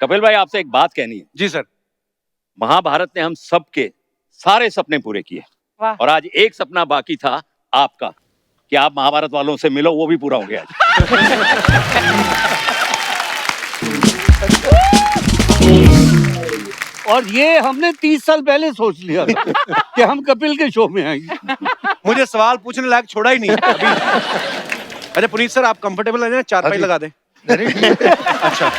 कपिल भाई आपसे एक बात कहनी है। जी सर। महाभारत ने हम सबके सारे सपने पूरे किए और आज एक सपना बाकी था आपका कि आप महाभारत वालों से मिलो, वो भी पूरा हो गया। और ये हमने 30 साल पहले सोच लिया था कि हम कपिल के शो में आएंगे। मुझे सवाल पूछने लायक छोड़ा ही नहीं अभी। अच्छा पुनीत सर, आप कंफर्टेबल है ना? चारपाई लगा दें। अच्छा,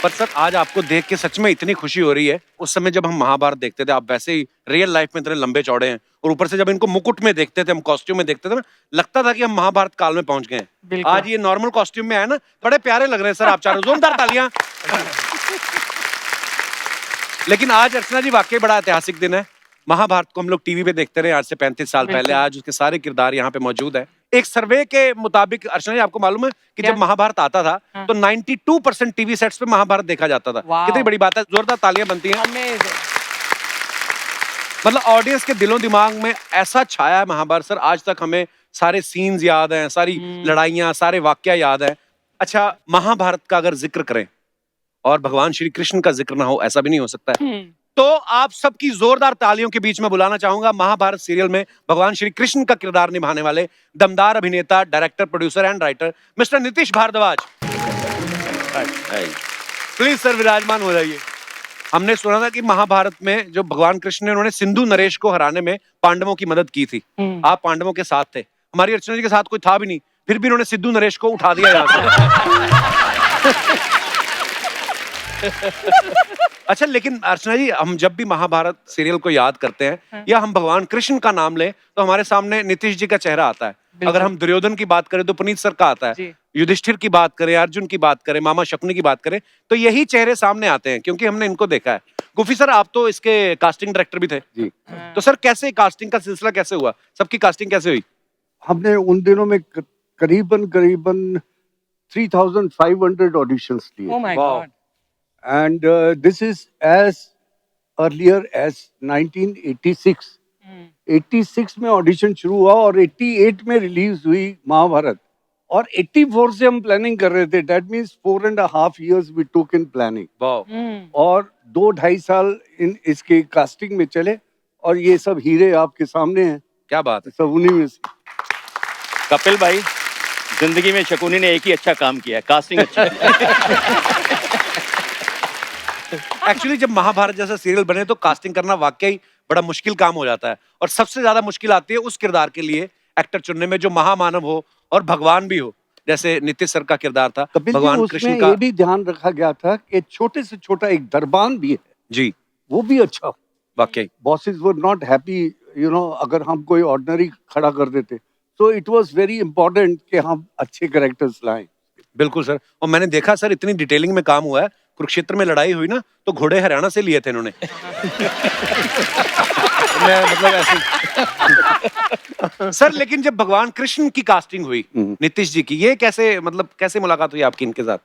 पर सर आज आपको देख के सच में इतनी खुशी हो रही है। उस समय जब हम महाभारत देखते थे, आप वैसे ही रियल लाइफ में इतने लंबे चौड़े हैं, और ऊपर से जब इनको मुकुट में देखते थे, हम कॉस्ट्यूम में देखते थे ना, लगता था कि हम महाभारत काल में पहुंच गए हैं। आज ये नॉर्मल कॉस्ट्यूम में आए ना, बड़े प्यारे लग रहे हैं सर आप चारों। जोरदार तालियां। लेकिन आज अर्चना जी वाकई बड़ा ऐतिहासिक दिन है। महाभारत को हम लोग टीवी पे देखते रहे आज से 35 साल पहले, आज उसके सारे किरदार यहाँ पे मौजूद है। एक सर्वे के मुताबिक अर्चना जी, आपको मालूम है कि जब महाभारत आता था तो 92% टीवी सेट्स पे महाभारत देखा जाता था। कितनी बड़ी बात है, जोरदार तालियां बनती हैं। मतलब ऑडियंस के दिलों दिमाग में ऐसा छाया है महाभारत सर, आज तक हमें सारे सीन्स याद हैं, सारी लड़ाइयां, सारे वाक्य याद हैं। अच्छा, महाभारत का अगर जिक्र करें और भगवान श्री कृष्ण का जिक्र ना हो, ऐसा भी नहीं हो सकता है। तो आप सबकी जोरदार तालियों के बीच में बुलाना चाहूंगा महाभारत सीरियल में भगवान श्री कृष्ण का किरदार निभाने वाले दमदार अभिनेता, director, producer and writer mister Nitish Bharadwaj. Please sir विराजमान हो जाइए। हमने सुना था कि महाभारत में जो भगवान कृष्ण ने, उन्होंने सिंधु नरेश को हराने में पांडवों की मदद की थी। आप पांडवों के साथ थे, हमारी अर्चना जी के साथ कोई था भी नहीं, फिर भी उन्होंने सिंधु नरेश को उठा दिया यहाँ से। अच्छा, लेकिन अर्चना जी, हम जब भी महाभारत सीरियल को याद करते हैं या हम भगवान कृष्ण का नाम लें तो हमारे सामने नीतीश जी का चेहरा आता है। अगर हम दुर्योधन की बात करें तो पुनीत सर का आता है, युधिष्ठिर की बात करें, अर्जुन की बात करें, मामा शकुनी की बात करें, तो यही चेहरे सामने आते हैं क्योंकि हमने इनको देखा है। गुफी सर, आप तो इसके कास्टिंग डायरेक्टर भी थे जी, तो सर कैसे कास्टिंग का सिलसिला कैसे हुआ, सबकी कास्टिंग कैसे हुई? हमने उन दिनों में करीबन 3500 ऑडिशंस लिए। And this is as earlier as 1986. 86 में ऑडिशन शुरू हुआ और 88 में रिलीज हुई महाभारत, और 84 से हम प्लानिंग कर रहे थे। That means 4.5 years we took in planning. और 2-2.5 साल इन इसके कास्टिंग में चले, और ये सब हीरे आपके सामने हैं। क्या बात है, सब उन्हीं में से। कपिल भाई, जिंदगी में शकुनी ने एक ही अच्छा काम किया है, कास्टिंग अच्छी। एक्चुअली जब महाभारत जैसा सीरियल बने तो कास्टिंग करना वाकई बड़ा मुश्किल काम हो जाता है, और सबसे ज्यादा मुश्किल आती है उस किरदार के लिए एक्टर चुनने में जो महामानव हो और भगवान भी हो, जैसे नीतीश सर का किरदार था भगवान कृष्ण का। ये भी ध्यान रखा गया था कि छोटे से छोटा एक दरबान भी है जी, वो भी अच्छा। वाकई बॉसेस वर नॉट हैप्पी, अगर हम कोई ऑर्डिनरी खड़ा कर देते, तो इट वाज वेरी इंपॉर्टेंट कि हम अच्छे कैरेक्टर्स लाएं। बिल्कुल सर, और मैंने देखा सर इतनी डिटेलिंग में काम हुआ है। कुरुक्षेत्र में लड़ाई हुई ना, तो घोड़े हरियाणा से लिए थे इन्होंने। मैं मतलब ऐसे सर, लेकिन जब भगवान कृष्ण की कास्टिंग हुई नीतीश जी की, ये कैसे मुलाकात हुई आपकी इनके साथ?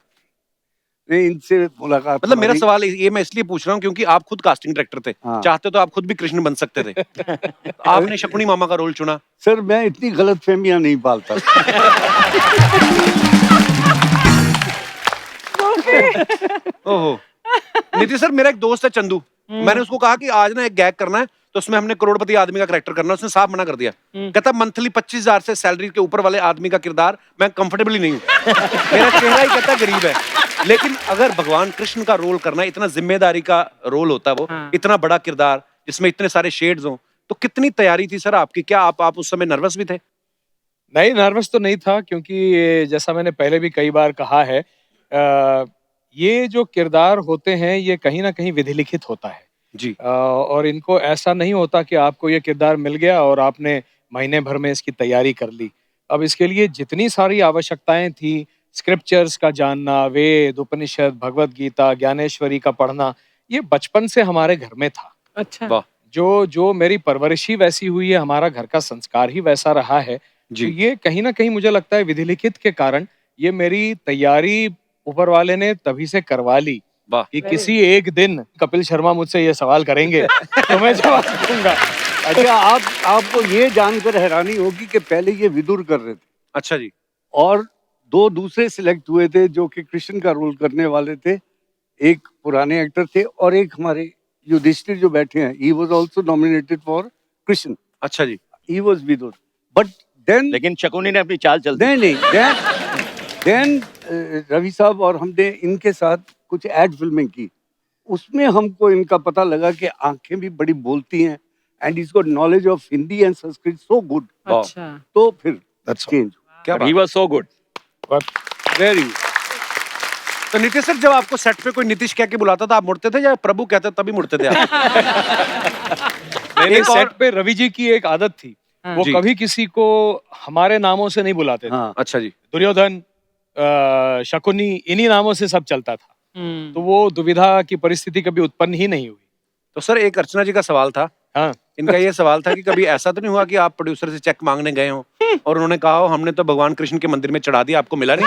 नहीं, इनसे मुलाकात मतलब मेरा सवाल ये मैं इसलिए पूछ रहा हूँ क्योंकि आप खुद कास्टिंग डायरेक्टर थे। चाहते तो आप खुद भी कृष्ण बन सकते थे। आपने शकुनी मामा का रोल चुना। सर, मैं इतनी गलतफहमियां नहीं पालता। ओहो, नीतीश सर, मेरा एक दोस्त है चंदू, मैंने उसको कहा कि आज ना एक गैग करना है, तो उसमें हमने करोड़पति आदमी का कैरेक्टर करना है। उसने साफ मना कर दिया, कहता मंथली 25,000 से सैलरी के ऊपर वाले आदमी का किरदार मैं कंफर्टेबली नहीं हूँ। मेरा चेहरा ही कहता गरीब है। लेकिन अगर भगवान कृष्ण का रोल करना, इतना जिम्मेदारी का रोल होता है वो, इतना बड़ा किरदार जिसमें इतने सारे शेड्स हों, तो कितनी तैयारी थी सर आपकी? क्या आप उस समय नर्वस भी थे? नहीं, नर्वस तो नहीं था, क्योंकि जैसा मैंने पहले भी कई बार कहा है, ये जो किरदार होते हैं ये कहीं ना कहीं विधि लिखित होता है जी। और इनको ऐसा नहीं होता कि आपको ये किरदार मिल गया और आपने महीने भर में इसकी तैयारी कर ली। अब इसके लिए जितनी सारी आवश्यकताएं थी, स्क्रिप्चर्स का जानना, वेद, उपनिषद, भगवत गीता, ज्ञानेश्वरी का पढ़ना, ये बचपन से हमारे घर में था। अच्छा, जो मेरी परवरिश ही वैसी हुई है, हमारा घर का संस्कार ही वैसा रहा है जी। तो ये कहीं ना कहीं मुझे लगता है विधि लिखित के कारण ये मेरी तैयारी ऊपर वाले ने तभी से करवा ली कि किसी एक दिन कपिल शर्मा मुझसे ये सवाल करेंगे तो मैं जवाब दूंगा। अच्छा, आपको ये जानकर हैरानी होगी कि पहले ये विदुर कर रहे थे। अच्छा जी। और 2 दूसरे सिलेक्ट हुए थे जो कि कृष्ण का रोल करने वाले थे, एक पुराने एक्टर थे और एक हमारे युधिष्ठिर जो बैठे हैं, he was also nominated for Krishna. अच्छा जी. He was with us. But then लेकिन शकुनी ने अपनी चाल चल दी. नहीं, then रवि साहब और हमने इनके साथ कुछ एड फिल्में की. उसमें हमको इनका पता लगा कि आंखें भी बड़ी बोलती हैं and is got knowledge of Hindi and Sanskrit so good. अच्छा. तो फिर चेंज. क्या He was so good. Very. तो नीतीश सर, जब आपको सेट पे कोई नीतीश कह के बुलाता था, आप मुड़ते थे या प्रभु कहते तभी मुड़ते थे आप? मैंने सेट पे रवि जी की एक आदत थी, वो जी. कभी किसी को हमारे नामों से नहीं बुलाते थे. हाँ. अच्छा जी. दुर्योधन, शकुनी, इन्हीं नामों से सब चलता था. तो वो दुविधा की परिस्थिति कभी उत्पन्न ही नहीं हुई. तो सर, एक अर्चना जी का सवाल था. हाँ. इनका ये सवाल था कि कभी ऐसा तो नहीं हुआ कि आप प्रोड्यूसर से चेक मांगने गए हो और उन्होंने कहा हो हमने तो भगवान कृष्ण के मंदिर में चढ़ा दिया, आपको मिला नहीं?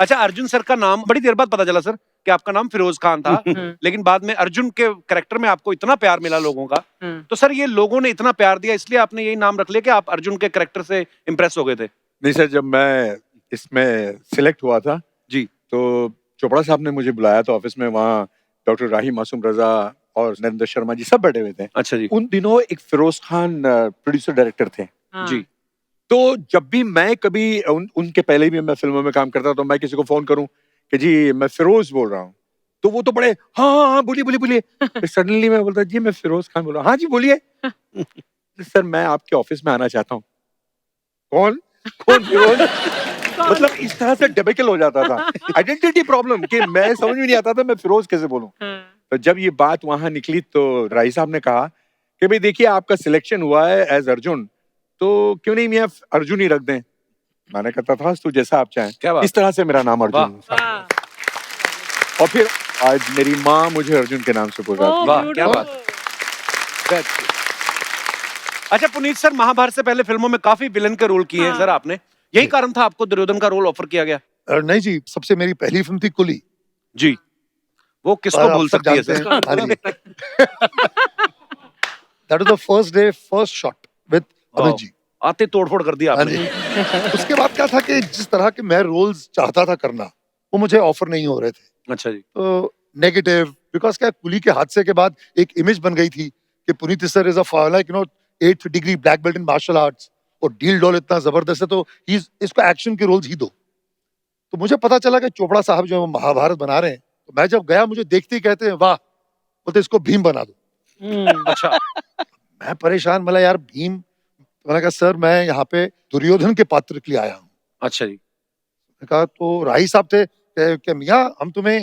अच्छा, अर्जुन सर का नाम बड़ी देर बाद पता चला सर कि आपका नाम फिरोज खान था, लेकिन बाद में अर्जुन के कैरेक्टर में आपको इतना प्यार मिला लोगों का. तो सर, ये लोगों ने इतना प्यार दिया इसलिए आपने यही नाम रख लिया कि आप अर्जुन के कैरेक्टर से इम्प्रेस हो गए थे? नहीं सर, जब मैं इसमें सिलेक्ट हुआ था जी, तो चोपड़ा साहब ने मुझे बुलाया था ऑफिस में. वहाँ डॉक्टर राही मासूम रजा और नरेंद्र शर्मा जी सब बैठे हुए थे. अच्छा जी. उन दिनों एक फिरोज खान प्रोड्यूसर डायरेक्टर थे. जी. तो जब भी मैं कभी उनके पहले भी मैं फिल्मों में काम करता, तो मैं किसी को फोन करूं कि जी मैं फिरोज बोल रहा हूँ, तो वो तो बड़े हाँ बोलिए. सडनली मैं बोलता, जी मैं फिरोज खान बोल रहा हूँ. हाँ जी बोलिए. सर, मैं आपके ऑफिस में आना चाहता हूँ. कौन फिरोज? मतलब इस तरह से डेबिकल हो जाता था. आइडेंटिटी प्रॉब्लम कि मैं समझ में नहीं आता था मैं फिरोज कैसे बोलूं. तो जब ये बात वहां निकली तो राय साहब ने कहा कि भाई देखिए, आपका सिलेक्शन हुआ है एज अर्जुन, तो क्यों नहीं मियां अर्जुन ही रख दें. मैंने कहा था तो जैसा आप चाहें. क्या बात. इस तरह से मेरा नाम अर्जुन. और फिर आज मेरी माँ मुझे अर्जुन के नाम से पुकारती. वाह, क्या बात. अच्छा पुनीत सर, महाभारत से पहले फिल्मों में काफी विलन के रोल किए हैं सर आपने. यही कारण था आपको दुर्योधन का रोल ऑफर किया गया? नहीं जी, सबसे मेरी पहली फिल्म थी कुली. जी. वो किसको भूल सकती है sir? That was the first day, first shot with Amit ji. आते तोड़फोड़ कर दिया आपने. उसके बाद क्या था कि जिस तरह के मैं रोल्स चाहता था करना, वो मुझे ऑफर नहीं हो रहे थे. अच्छा जी. तो नेगेटिव, बिकॉज क्या कुली के हादसे के बाद एक इमेज बन गई थी कि Puneet sir is a like 8th degree black belt in martial arts और डील डॉल इतना जबरदस्त है, तो इसको एक्शन के रोल्स ही दो. तो मुझे पता चला कि चोपड़ा साहब जो महाभारत बना रहे हैं, तो मैं जब गया मुझे देखते ही कहते हैं वाह, बोलते इसको भीम बना दो. अच्छा. मैं परेशान, बोला यार भीम. मैंने कहा सर मैं यहाँ पे दुर्योधन के पात्र के लिए आया हूँ. अच्छा जी. मैंने कहा तो राही साहब थे कि मियाँ हम तुम्हें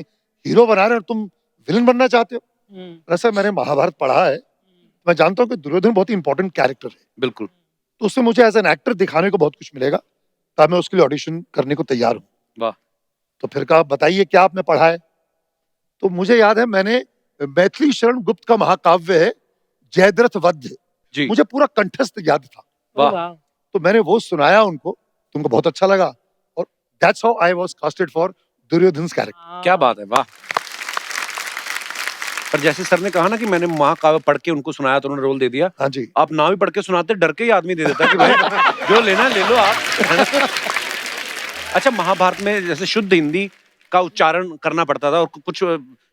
हीरो बना रहे हैं और तुम विलन बनना चाहते हो. सर मैंने महाभारत पढ़ा है, मैं जानता हूँ कि दुर्योधन बहुत ही इंपॉर्टेंट कैरेक्टर है. बिल्कुल. तो उससे मुझे एज एन एक्टर दिखाने को बहुत कुछ मिलेगा, तब मैं उसके लिए ऑडिशन करने को तैयार हूँ. वाह. तो फिर कहा बताइए क्या आपने पढ़ा है. तो मुझे याद है मैंने मैथिली शरण गुप्त का महाकाव्य है जयद्रथ वध, मुझे पूरा कंठस्थ याद था. वाह. तो मैंने वो सुनाया उनको, तुमको बहुत अच्छा लगा, और that's how I was casted for Duryodhan's character. क्या बात है. वाह. पर जैसे सर ने कहा ना कि मैंने महाकाव्य पढ़ के उनको सुनाया तो उन्होंने रोल दे दिया. हाँ जी. आप ना भी पढ़ के सुनाते, डर के ही आदमी दे देता कि भाई जो लेना ले लो आप. अच्छा, महाभारत में जैसे शुद्ध हिंदी का उच्चारण करना पड़ता था और कुछ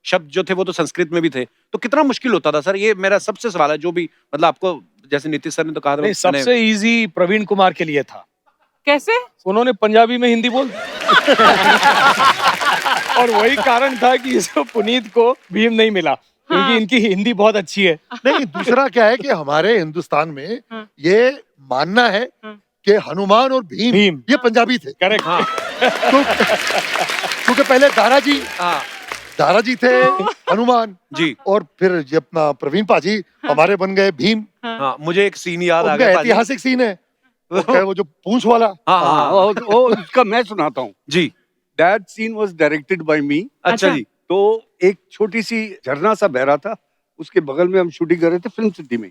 शब्द जो थे वो तो संस्कृत में भी थे, तो कितना मुश्किल होता था सर? ये मेरा सबसे सवाल है. जो भी मतलब आपको, जैसे नीतीश सर ने तो कहा था, सबसे इजी प्रवीण कुमार के लिए था. कैसे? उन्होंने पंजाबी में हिंदी बोल और वही कारण था कि इसको पुनीत को भीम नहीं मिला, क्योंकि इनकी हिंदी बहुत अच्छी है. नहीं, दूसरा क्या है कि हमारे हिंदुस्तान में ये मानना है कि हनुमान और भीम ये पंजाबी थे. करेक्ट. क्योंकि पहले दाराजी थे हनुमान जी, और फिर ये अपना प्रवीण पाजी हमारे बन गए भीम. हाँ, मुझे एक सीन याद आ उनका गया. ऐतिहासिक सीन है वो जो पूंछ वाला. वो उसका मैं सुनाता हूँ. जी. That scene was directed by me. अच्छा जी. तो एक छोटी सी झरना सा बह रहा था, उसके बगल में हम शूटिंग कर रहे थे फिल्म सिटी में.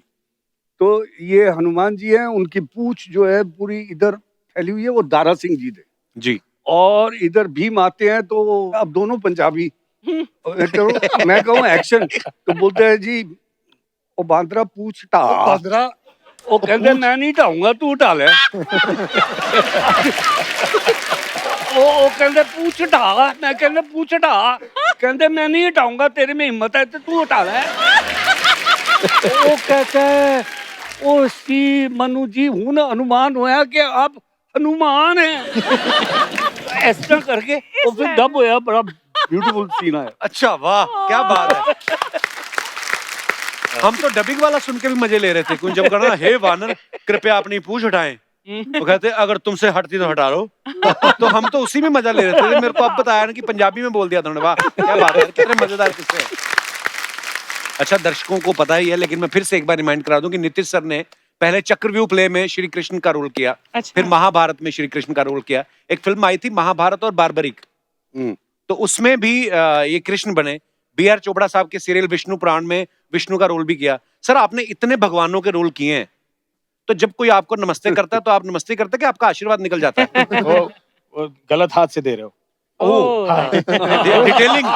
तो ये हनुमान जी हैं, उनकी पूंछ जो है पूरी इधर फैली हुई है, वो दारा सिंह जी थे जी. और इधर भीम आते हैं. तो अब दोनों पंजाबी. मैं कहूँ एक्शन, तो बोलते हैं जी वो बांद्रा पूछ टा. बांद्रा वो कहते मैं नहीं ढाऊंगा, तू ढा ले. ਉਹ ਕਹਿੰਦੇ ਪੂਛ ਢਾ, ਮੈਂ ਕਹਿੰਦਾ ਪੂਛ ਢਾ, ਕਹਿੰਦੇ मैं नहीं हटाऊंगा, तेरे में हिम्मत है तो तू हटा ले। ਉਹ कहता है ओ सी मनु जी ਹੁਣ अनुमान होया कि आप हनुमान हैं। इस तरह करके और फिर डब होया, बड़ा ब्यूटीफुल सीन है। अच्छा, वाह, क्या बात है। हम तो डबिंग वाला सुन के भी मजे ले रहे थे, क्योंकि जब कहना हे वानर कृपया अपनी पूंछ हटाएं, तो कहते अगर तुमसे हटती तो हटा लो। तो हम तो उसी में मजा ले रहे थे। मेरे को अब बताया ना कि पंजाबी में बोल दिया था उन्होंने। वाह, क्या बात है, कितने मजेदार किस्से हैं। अच्छा, दर्शकों को पता ही है, लेकिन मैं फिर से एक बार रिमाइंड करा दूं कि नीतीश सर ने पहले चक्रव्यूह प्ले में श्री कृष्ण का रोल किया, फिर महाभारत में श्री कृष्ण का रोल किया। एक फिल्म आई थी महाभारत और बार्बरिक, तो उसमें भी ये कृष्ण बने। B.R. चोपड़ा साहब के सीरियल विष्णु पुराण में विष्णु का रोल भी किया। सर, आपने इतने भगवानों के रोल किए हैं, तो जब कोई आपको नमस्ते करता है तो आप नमस्ते करते हैं कि आपका आशीर्वाद निकल जाता है? वो गलत हाथ से दे रहे हो। डिटेलिंग।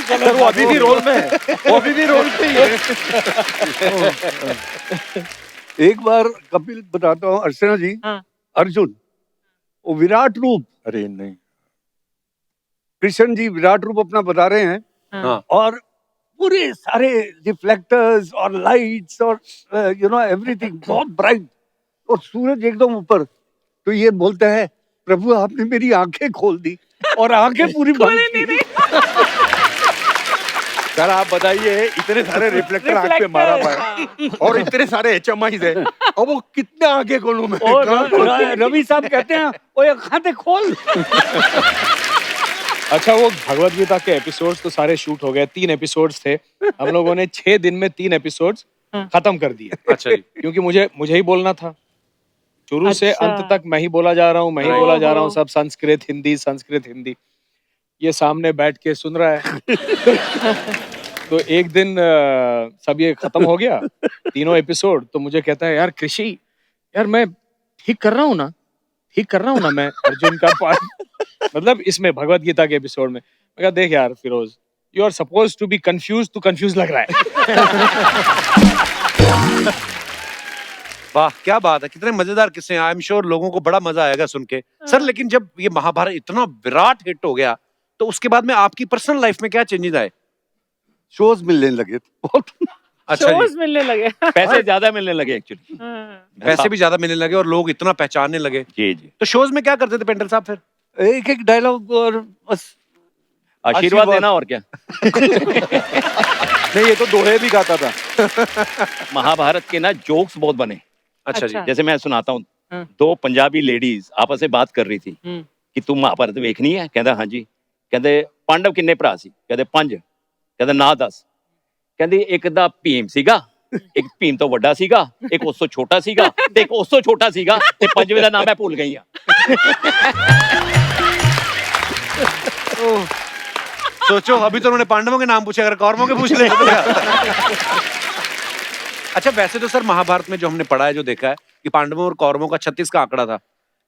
सर वो अभी भी रोल में है, वो अभी भी रोल पे ही है। एक बार कपिल बताता हूँ, अर्चना जी, अर्जुन वो विराट रूप, अरे नहीं, कृष्ण जी विराट रूप अपना बता रहे हैं, और पूरे सारे रिफ्लेक्टर्स और लाइट्स और एवरीथिंग बहुत ब्राइट, और सूरज एकदम ऊपर। तो ये बोलता है प्रभु आपने मेरी आंखें खोल दी, और आंखें पूरी बंद थी। सर आप बताइए, इतने सारे रिफ्लेक्टर आंख पे मारा हुआ है और इतने सारे HMIs है, और वो कितने आगे खोलूं मैं? रवि साहब कहते हैं ओए आंखें खोल। अच्छा, वो भगवत गीता के एपिसोड्स तो सारे शूट हो गए, 3 एपिसोड्स थे। हम लोगों ने 6 दिन में 3 एपिसोड्स खत्म कर दिए। अच्छा जी। क्योंकि मुझे ही बोलना था शुरू से अंत तक। मैं ही बोला जा रहा हूँ, मैं ही बोला जा रहा हूँ, सब संस्कृत हिंदी। ये सामने बैठ के सुन रहा है। तो एक दिन सब ये खत्म हो गया, 3 एपिसोड। तो मुझे कहता है यार कृषि, यार मैं ठीक कर रहा हूँ ना मैं अर्जुन का पार्ट, मतलब इसमें भगवत गीता के एपिसोड में। मैं कहा देख यार Firoz, you are suppose to be confuse, तू कंफ्यूज लग रहा है। वाह, क्या बात है, कितने मजेदार किस्से हैं। आई एम श्योर लोगों को बड़ा मजा आएगा सुन के। सर, लेकिन जब ये महाभारत इतना विराट हिट हो गया, तो उसके बाद में आपकी पर्सनल लाइफ में क्या चेंजेस आए? शोज मिलने लगे बहुत। अच्छा जी, शोज मिलने लगे। पैसे ज्यादा मिलने लगे एक्चुअली। पैसे भी ज्यादा मिलने लगे और लोग इतना पहचानने लगे। जी जी। तो शोज में क्या करते थे पेंडल साहब फिर? एक एक डायलॉग और बस आशीर्वाद देना और क्या। नहीं, ये तो दोहे भी गाता था। महाभारत के ना जोक्स बहुत बने। अच्छा जी। जैसे मैं सुनाता हूँ, 2 पंजाबी लेडीज आपस में बात कर रही थी कि तुम महाभारत देखनी है? कहता हाँ जी। कहते पांडव किन्ने भरा सी? कहते 5। कहते ना 10। कहते एक दा भीम सीगा, एक भीम तो वड्डा सीगा, एक उस तो छोटा सीगा, ते एक उस तो छोटा सीगा, ते पंजवें दा नाम मैं भूल गई हां। सोचो, अभी तो उन्होंने पांडवों के नाम पूछे, अगर कौरवों के पूछ ले। अच्छा, वैसे तो सर महाभारत में जो हमने पढ़ा है, जो देखा है कि पांडवों और कौरवों का 36 का आंकड़ा था,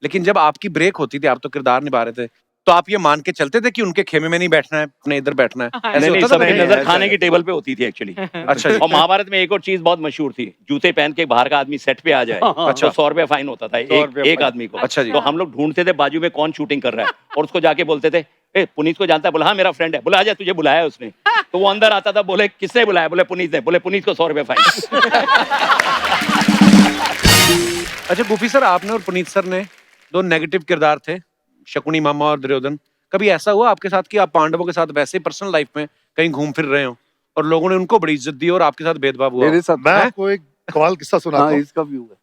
लेकिन जब आपकी ब्रेक होती थी, आप तो किरदार निभा रहे थे, तो आप ये मान के चलते थे कि उनके खेमे में नहीं बैठना है, अपने इधर बैठना है? ऐसे नहीं, होता था? सबकी नहीं, नजर ऐसा खाने है। की टेबल पे होती थी एक्चुअली। अच्छा जी। और महाभारत में एक और चीज बहुत मशहूर थी, जूते पहन के बाहर का आदमी सेट पे आ जाए, अच्छा। तो 100 रुपया फाइन होता था एक आदमी को। अच्छा जी। तो हम लोग ढूंढते थे बाजू में कौन शूटिंग कर रहा है, और उसको जाके बोलते थे ए पुनीत को जानता है? बोला हाँ मेरा फ्रेंड है। बोला आजा, तुझे बुलाया है उसने। तो वो अंदर आता था, बोले किसने बुलाया? बोले पुनीत ने। बोले पुनीत को 100 रुपया फाइन। अच्छा गोपी सर, आपने और पुनीत सर ने 2 नेगेटिव किरदार थे, शकुनी मामा और दुर्योधन। कभी ऐसा हुआ आपके साथ कि आप पांडवों के साथ वैसे पर्सनल लाइफ में कहीं घूम फिर रहे हो और लोगों ने उनको बड़ी इज्जत दी और आपके साथ भेदभाव हुआ? मेरे साथ मैं आपको एक कमाल किस्सा सुनाता हाँ, हूँ। इसका भी हुआ।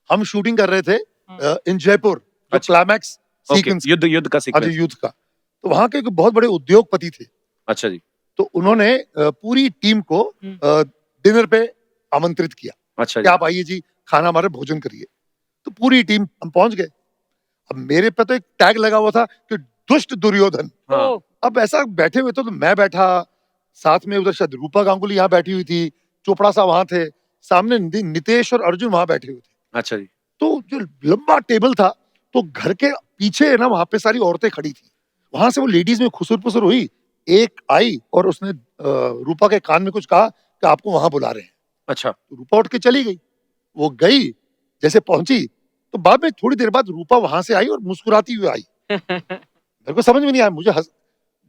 हम शूटिंग कर रहे थे इन जयपुर, जो क्लाइमैक्स सीक्वेंस, युद्ध का सीक्वेंस। युद्ध का। तो वहां के एक बहुत बड़े उद्योगपति थे। अच्छा जी। तो उन्होंने पूरी टीम को डिनर पे आमंत्रित किया अच्छा कि जी। आप आइए जी, खाना हमारे भोजन करिए। तो पूरी टीम हम पहुंच गए। अब मेरे पे तो एक टैग लगा हुआ था कि दुष्ट दुर्योधन। हाँ। अब ऐसा बैठे हुए तो मैं बैठा, साथ में उधर शायद रूपा गांगुली यहाँ बैठी हुई थी, चोपड़ा साहब वहां थे, सामने नितेश और अर्जुन वहां बैठे हुए थे। अच्छा जी। तो जो लंबा टेबल था, तो घर के पीछे ना वहां पे सारी औरतें खड़ी थी। वहां से वो लेडीज में खुसुर पुसुर हुई, एक आई और उसने रूपा के कान में कुछ कहा कि आपको वहां बुला रहे हैं। अच्छा। तो रूपा उठ के चली गई। वो गई, जैसे पहुंची तो बाद में थोड़ी देर बाद रूपा वहां से आई और मुस्कुराती हुई आई। मेरे को समझ में नहीं आया,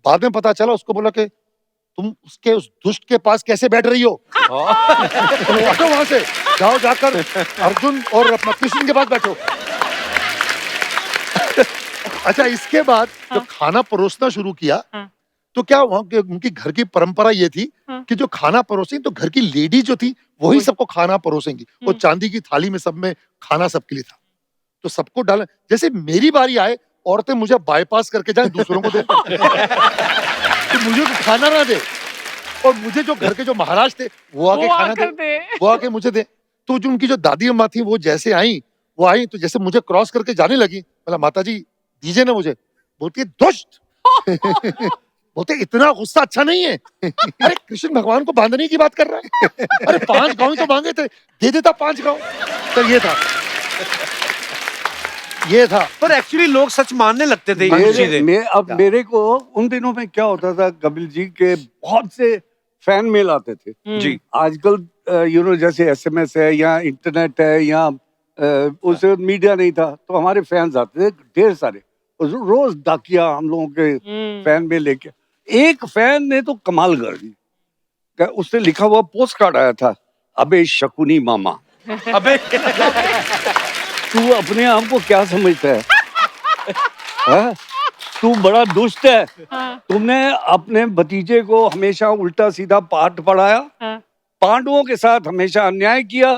बाद में पता चला, उसको बोला कि तुम उसके उस दुष्ट के पास कैसे बैठ रही हो? तो हटो वहां से, जाओ जाकर अर्जुन और अपना कृष्ण के पास बैठो। अच्छा, इसके बाद जो खाना परोसना शुरू किया, तो क्या वहां के उनकी घर की परंपरा ये थी कि जो खाना परोसेंगी तो घर की लेडी जो थी वही सबको खाना परोसेंगी। वो चांदी की थाली में सब में खाना सबके लिए था, तो सबको डाला। जैसे मेरी बारी आए, औरतें मुझे बाईपास करके जाए, दूसरों को दे तो मुझे तो खाना ना दे, और मुझे जो घर के जो महाराज थे वो आके खाना दे, वो आके मुझे दे। तो जो उनकी जो दादी अम्मा थी वो जैसे आई, वो आई तो जैसे मुझे क्रॉस करके जाने लगी, बोला माता जी दीजिए ना मुझे। बोलती है दुष्ट। बोलते इतना गुस्सा अच्छा नहीं है। अरे कृष्ण भगवान को बांधने की बात कर रहा है। अरे 5 गाँव तो मांगे थे, दे देता 5 गाँव। तो ये था पर एक्चुअली लोग सच मानने लगते थे ये चीजें। अब मेरे को उन दिनों में क्या होता था, कपिल जी के बहुत से फैन मेल आते थे जी। आजकल जैसे SMS है या इंटरनेट है या उस मीडिया नहीं था, तो हमारे फैंस आते थे ढेर सारे, रोज डाकिया हम लोगों के फैन में लेके। एक फैन ने तो कमाल कर दी, उसने लिखा हुआ पोस्ट कार्ड आया था, अबे शकुनी मामा। अबे तू अपने आप को क्या समझता है? हाँ? तू बड़ा दुष्ट है। तुमने अपने भतीजे को हमेशा उल्टा सीधा पाठ पढ़ाया, पांडवों के साथ हमेशा अन्याय किया,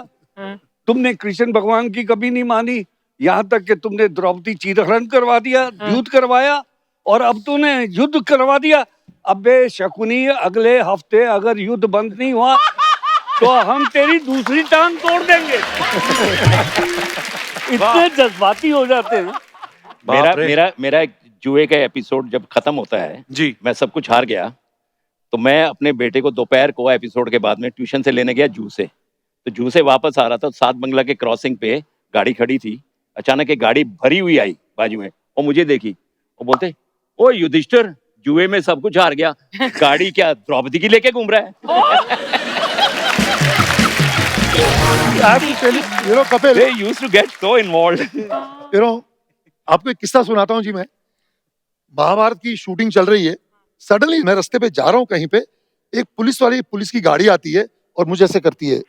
तुमने कृष्ण भगवान की कभी नहीं मानी, यहाँ तक कि तुमने द्रौपदी चीरहरण करवा दिया, युद्ध करवाया, और अब तूने युद्ध करवा दिया। अबे शकुनी, अगले हफ्ते अगर युद्ध बंद नहीं हुआ तो हम तेरी दूसरी टांग तोड़ देंगे। इतने जज्बाती हो जाते हैं। मेरा एक जुए का एपिसोड जब खत्म होता है जी, मैं सब कुछ हार गया, तो मैं अपने बेटे को दोपहर को एपिसोड के बाद में ट्यूशन से लेने गया जू से। तो जू से वापस आ रहा था, 7 बंगला के क्रॉसिंग पे गाड़ी खड़ी थी, अचानक एक गाड़ी भरी हुई आई बाजू में, और मुझे देखी, और बोलते ओ युधिष्ठिर, जुए में सब कुछ हार गया, गाड़ी क्या द्रौपदी की लेके घूम रहा है? Kapil, They used to get so involved. आपको एक किस्सा सुनाता हूँ जी। मैं महाभारत की शूटिंग चल रही है, सडनली मैं रास्ते पे जा रहा हूँ कहीं पे, एक पुलिस की गाड़ी आती है और मुझे ऐसे करती है,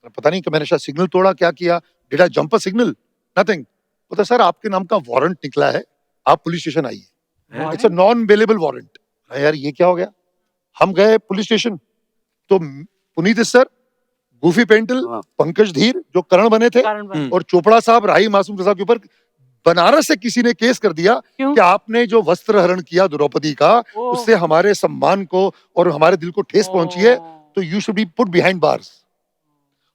पता नहीं कि मैंने शायद सिग्नल तोड़ा, क्या किया, did I jump a signal, nothing. पता सर आपके नाम का वारंट निकला है, आप पुलिस स्टेशन आइए, it's a non available warrant. यार ये क्या हो गया? हम गए पुलिस स्टेशन, तो पुनीत सर, गूफी पेंटल, पंकज धीर जो करण बने थे, और चोपड़ा साहब, राही मासूम प्रसाद के ऊपर बनारस से किसी ने केस कर दिया कि आपने जो वस्त्र हरण किया द्रौपदी का, उससे हमारे सम्मान को और हमारे दिल को ठेस पहुंची है, तो you should be put behind bars.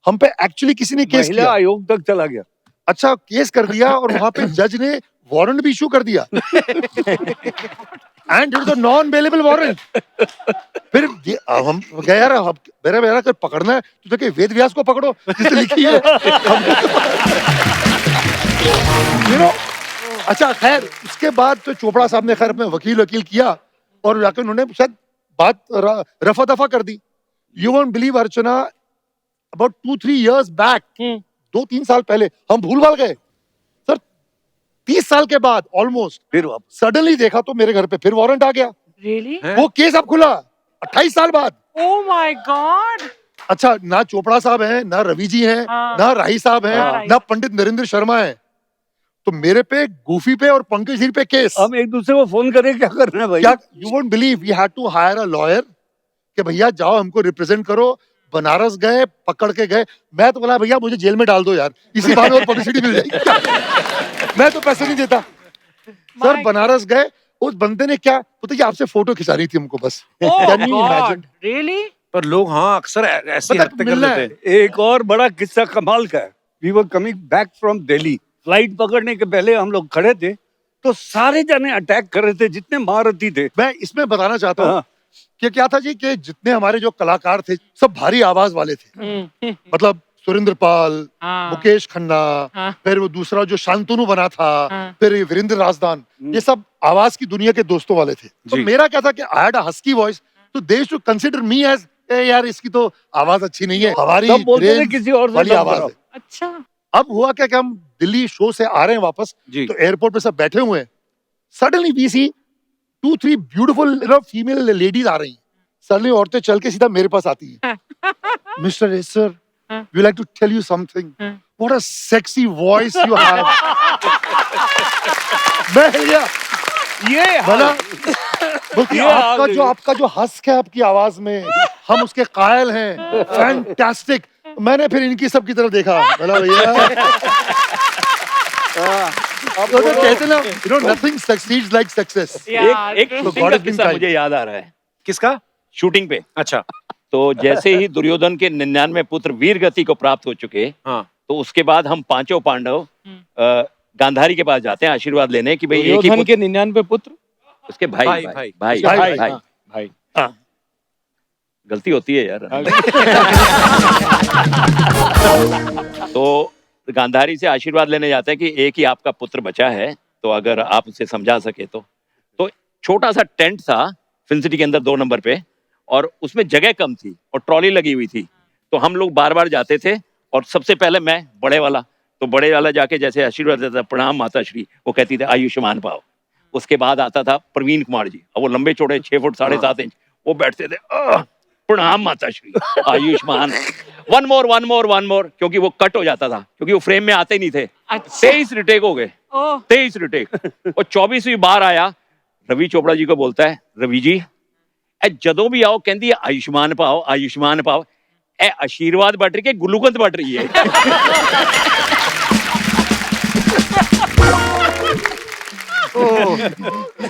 हम पे एक्चुअली किसी ने केस किया, आयोग तक चला गया। अच्छा केस कर दिया, और वहां पे जज ने वारंट भी इशू कर दिया, and it is a non available warrant. फिर हम गए यार, मेरा कर पकड़ना है तो देखिए वेद व्यास को पकड़ो जिसने लिखी है। अच्छा खैर, उसके बाद तो चोपड़ा साहब ने खैर अपने वकील किया, और जाकर उन्होंने शायद बात रफा दफा कर दी। You won't believe Archana, about 2-3 years back, 2-3 साल पहले, हम भूल भाल गए सर, 30 साल के बाद ऑलमोस्ट फिर सडनली देखा तो मेरे घर पे फिर वारंट आ गया। Really? वो केस अब खुला 28 साल बाद। Oh my God! अच्छा, ना चोपड़ा साहब हैं, ना रवि जी हैं, ना राही साहब हैं, ना पंडित नरेंद्र शर्मा हैं, तो मेरे पे, गूफी पे और पंकज धीर पे केस। हम एक दूसरे को फोन करें, क्या करना है भाई? क्या you won't believe, we had to hire a lawyer कि भैया जाओ हमको रिप्रेजेंट करो। बनारस गए, पकड़ के गए, मैं तो बोला भैया मुझे जेल में डाल दो यार, इसी बहाने और पब्लिसिटी मिल जाएगी। मैं तो पैसे नहीं देता सर। बनारस गए, उस बंदे ने क्या पता कि आपसे फोटो खिंचा रही थी हमको बस। Can you imagine? Really? पर लोग हाँ अक्सर ऐसी हरकतें कर लेते हैं। एक और बड़ा किस्सा कमाल का है। We were coming back from Delhi, flight पकड़ने के पहले हम लोग खड़े थे, तो सारे जने अटैक कर रहे थे जितने महारथी थे। मैं इसमें बताना चाहता हूँ कि क्या था जी, कि जितने हमारे जो कलाकार थे सब भारी आवाज वाले थे, मतलब सुरेंद्र पाल, मुकेश खन्ना, फिर वो दूसरा जो शांतनु बना था, फिर वीरेंद्र राजदान, ये सब आवाज की दुनिया के दोस्तों वाले थे। तो मेरा क्या था कि I had a husky voice, तो दे टू कंसीडर मी एज यार इसकी तो आवाज अच्छी नहीं है, हमारी किसी और वाली आवाज है। अच्छा। अब हुआ क्या कि हम दिल्ली शो से आ रहे हैं वापस, जी। तो एयरपोर्ट पे सब बैठे हुए हैं, suddenly we see 2-3 beautiful female ladies आ रही हैं। सडनली औरतें चल के सीधा मेरे पास आती हैं, mister Acer, we like to tell you something, what a sexy voice you have. मैं भैया ये भला बोलती आपका जो हस्क है आपकी आवाज में, हम उसके कायल हैं, फैंटास्टिक। मैंने फिर इनकी सब की तरफ देखा, बोला भैया तो कहते ना, you know, nothing succeeds like success. एक तो शूटिंग God का has been किस्सा kind. मुझे याद आ रहा है, किसका? शूटिंग पे। अच्छा। तो जैसे ही दुर्योधन के 99 पुत्र वीर गति को प्राप्त हो चुके, हाँ। तो उसके बाद हम पांचों पांडव गांधारी के पास जाते हैं आशीर्वाद लेने की भाई एक ही दुर्योधन के 99 पुत्र, उसके भाई भाई, भाई भाई। भाई भाई, भाई हाँ, भाई। गलती होती है यार। तो गांधारी से आशीर्वाद लेने जाते हैं कि एक ही आपका पुत्र बचा है, तो अगर आप उसे समझा सके तो छोटा सा टेंट था फिल्म सिटी के अंदर 2 नंबर पे, और उसमें जगह कम थी और ट्रॉली लगी हुई थी, तो हम लोग बार बार जाते थे। और सबसे पहले मैं बड़े वाला जाके जैसे आशीर्वाद देता था, प्रणाम माता श्री, वो कहती थी आयुष्मान पाओ। उसके बाद आता था प्रवीण कुमार जी, और वो लंबे चौड़े 6 फुट 7.5 इंच, वो बैठते थे, प्रणाम माता श्री, आयुष्मान, वन मोर, क्योंकि वो कट हो जाता था, क्योंकि वो फ्रेम में आते नहीं थे। 23 रिटेक हो गए, 23 रिटेक, और 24वीं बार आया, रवि चोपड़ा जी को बोलता है, रवि जी जदों भी आओ कहती है आयुष्मान पाओ, ए आशीर्वाद बट रही है, गुलूकंद बट रही है।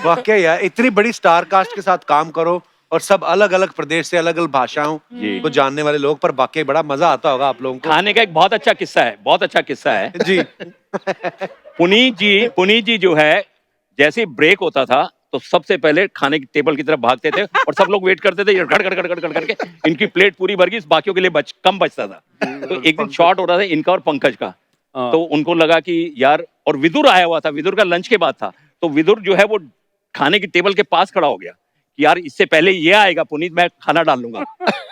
वाकई यार, इतनी बड़ी स्टार कास्ट के साथ काम करो और सब अलग अलग प्रदेश से अलग अलग भाषाओं को जानने वाले लोग, पर वाकई बड़ा मजा आता होगा आप लोगों को। खाने का एक बहुत अच्छा किस्सा है जी। पुनीत जी जो है, जैसे ब्रेक होता था तो सबसे पहले खाने की टेबल की तरफ भागते थे, और सब लोग वेट करते थे, गड़ करके इनकी प्लेट पूरी भर गई, बाकियों के लिए कम बचता था। तो एक दिन शॉट हो रहा था इनका और पंकज का, तो उनको लगा कि यार, और विदुर आया हुआ था, विदुर का लंच के बाद था, तो विदुर जो है वो खाने की टेबल के पास खड़ा हो गया कि यार इससे पहले ये आएगा पुनीत, मैं खाना डाल लूंगा।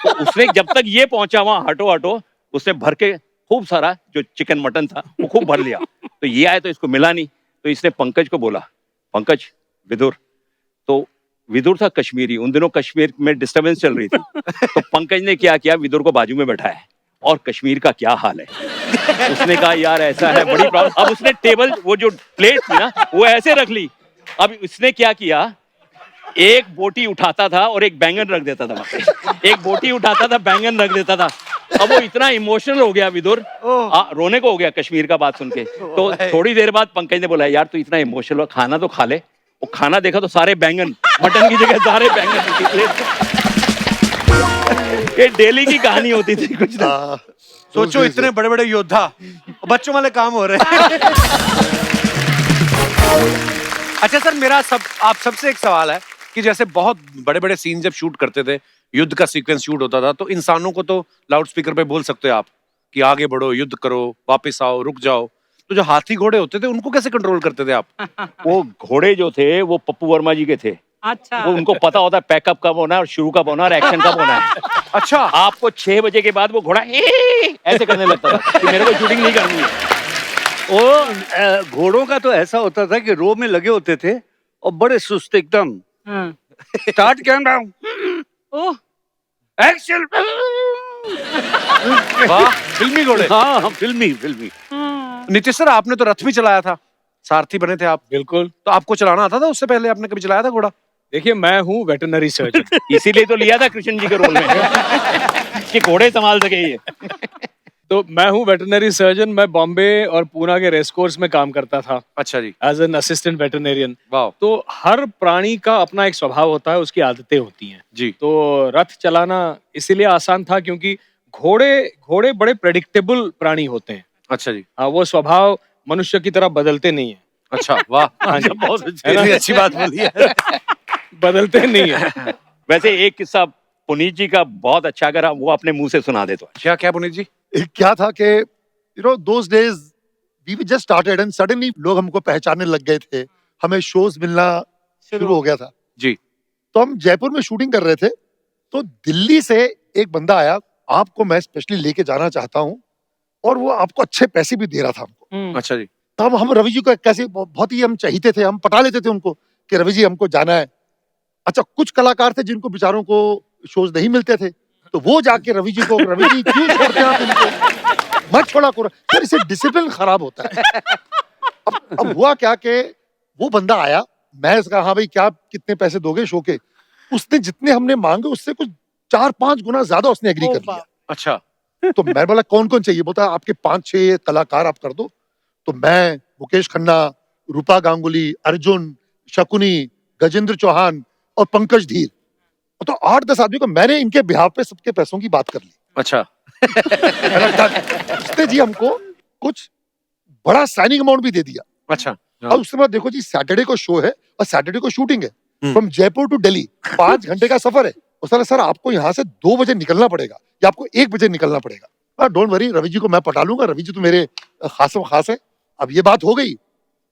तो उसने जब तक ये पहुंचा वहां हटो, उसने भर के खूब सारा जो चिकन मटन था वो खूब भर लिया। तो ये आया तो इसको मिला नहीं, तो इसने पंकज को बोला, पंकज, विदुर, तो विदुर था कश्मीरी, उन दिनों कश्मीर में डिस्टरबेंस चल रही थी, तो पंकज ने क्या किया, विदुर को बाजू में बैठाया, और कश्मीर का क्या हाल है। उसने कहा यार ऐसा है, बड़ी प्रॉब्लम। अब उसने टेबल, वो जो प्लेट थी ना, वो ऐसे रख ली। अब इसने क्या किया, एक बोटी उठाता था और एक बैंगन रख देता था वहां पे, एक बोटी उठाता था, बैंगन रख देता था। अब वो इतना इमोशनल हो गया विदुर, रोने को हो गया कश्मीर का बात सुन के। तो थोड़ी देर बाद पंकज ने बोला, यार तू इतना इमोशनल हो, खाना तो खा ले। वो खाना देखा तो सारे बैंगन, मटन की जगह सारे बैंगन। ये डेली की कहानी होती थी कुछ ना। सोचो, इतने बड़े बड़े योद्धा, बच्चों वाले काम हो रहे हैं। अच्छा सर, मेरा आप सबसे एक सवाल है कि जैसे बहुत बड़े बड़े सीन जब शूट करते थे, युद्ध का सीक्वेंस शूट होता था, तो इंसानों को तो लाउड स्पीकर पे बोल सकते हो आप कि आगे बढ़ो, युद्ध करो, वापस आओ, रुक जाओ। तो जो हाथी घोड़े होते थे उनको कैसे कंट्रोल करते थे आप? वो घोड़े जो थे वो पप्पू वर्मा जी के थे। अच्छा। वो उनको पता होता है पैकअप कब होना है और शुरू कब होना है और एक्शन कब होना है। अच्छा। आपको 6 बजे के बाद वो घोड़ा ऐसे करने लगता था कि मेरे को शूटिंग नहीं करनी है। वो घोड़ों का तो ऐसा होता था कि रो में लगे होते थे और बड़े सुस्त एकदम। स्टार्ट कैमरा, ओह, एक्शन। वाह, फिल्मी घोड़े। हाँ, फिल्मी। नीतीश सर, आपने तो रथ भी चलाया था, सारथी बने थे आप। बिल्कुल। तो आपको चलाना आता था उससे पहले? आपने कभी चलाया था घोड़ा? देखिए, मैं हूँ वेटरनरी सर्जन। इसीलिए तो लिया था कृष्ण जी के रोल में कि घोड़े संभाल सके ये। तो मैं हूँ वेटरनरी सर्जन। मैं बॉम्बे और पूना के रेस कोर्स में काम करता था अच्छा जी। As an assistant veterinarian. वाह। तो हर प्राणी का अपना एक स्वभाव होता है, उसकी आदतें होती हैं जी। तो रथ चलाना इसीलिए आसान था क्योंकि घोड़े बड़े प्रेडिक्टेबल प्राणी होते हैं। अच्छा जी। हाँ, वो स्वभाव मनुष्य की तरह बदलते नहीं है। अच्छा, वाह। हाँ जी, बहुत अच्छी बात बोली है। बदलते नहीं है। वैसे एक किस्सा पुनीत जी का बहुत अच्छा, अगर आप वो अपने मुंह से सुना दे तो। क्या पुनीत जी? क्या था कि you know those days we just started and suddenly लोग हमको पहचानने लग गए थे, हमें शोज मिलना शुरू हो गया था जी। तो हम जयपुर में शूटिंग कर रहे थे, तो दिल्ली से एक बंदा आया, आपको मैं स्पेशली लेके जाना चाहता हूँ, और वो आपको अच्छे पैसे भी दे रहा था हमको। अच्छा जी। तब हम रवि जी को कैसे बहुत ही हम चाहते थे, हम पटा लेते थे उनको कि रवि जी हमको जाना है। अच्छा, कुछ कलाकार थे जिनको बेचारों को शोज नहीं मिलते थे, तो वो जाके रवि जी को, रवि जी क्यों छोड़ते हैं आप इनको, मत छोड़ा करो सर, इससे डिसिप्लिन खराब होता है। अब हुआ क्या कि वो बंदा आया, मैं उसका हाँ भाई क्या कितने पैसे दोगे शो के, उसने जितने हमने मांगे उससे कुछ 4-5 गुना ज्यादा उसने एग्री कर लिया। अच्छा। तो मैं बोला कौन कौन चाहिए, बोलता आपके 5-6 कलाकार आप कर दो। तो मैं, मुकेश खन्ना, रूपा गांगुली, अर्जुन, शकुनी, गजेंद्र चौहान और पंकज धीर, तो 8-10 आदमी को मैंने इनके बिहाफ पे सबके पैसों की बात कर ली। अच्छा। उसने जी हमको कुछ बड़ा साइनिंग अमाउंट भी दे दिया। अच्छा। और उसके बाद देखो जी, सैटरडे को शो है और सैटरडे को शूटिंग है, फ्रॉम जयपुर टू दिल्ली 5 घंटे का सफर है। और सर आपको यहाँ से 2 बजे निकलना पड़ेगा या आपको 1 बजे निकलना पड़ेगा। डोंट वरी, रवि जी को मैं पटा लूंगा, रवि जी तो मेरे खास है। अब ये बात हो गई,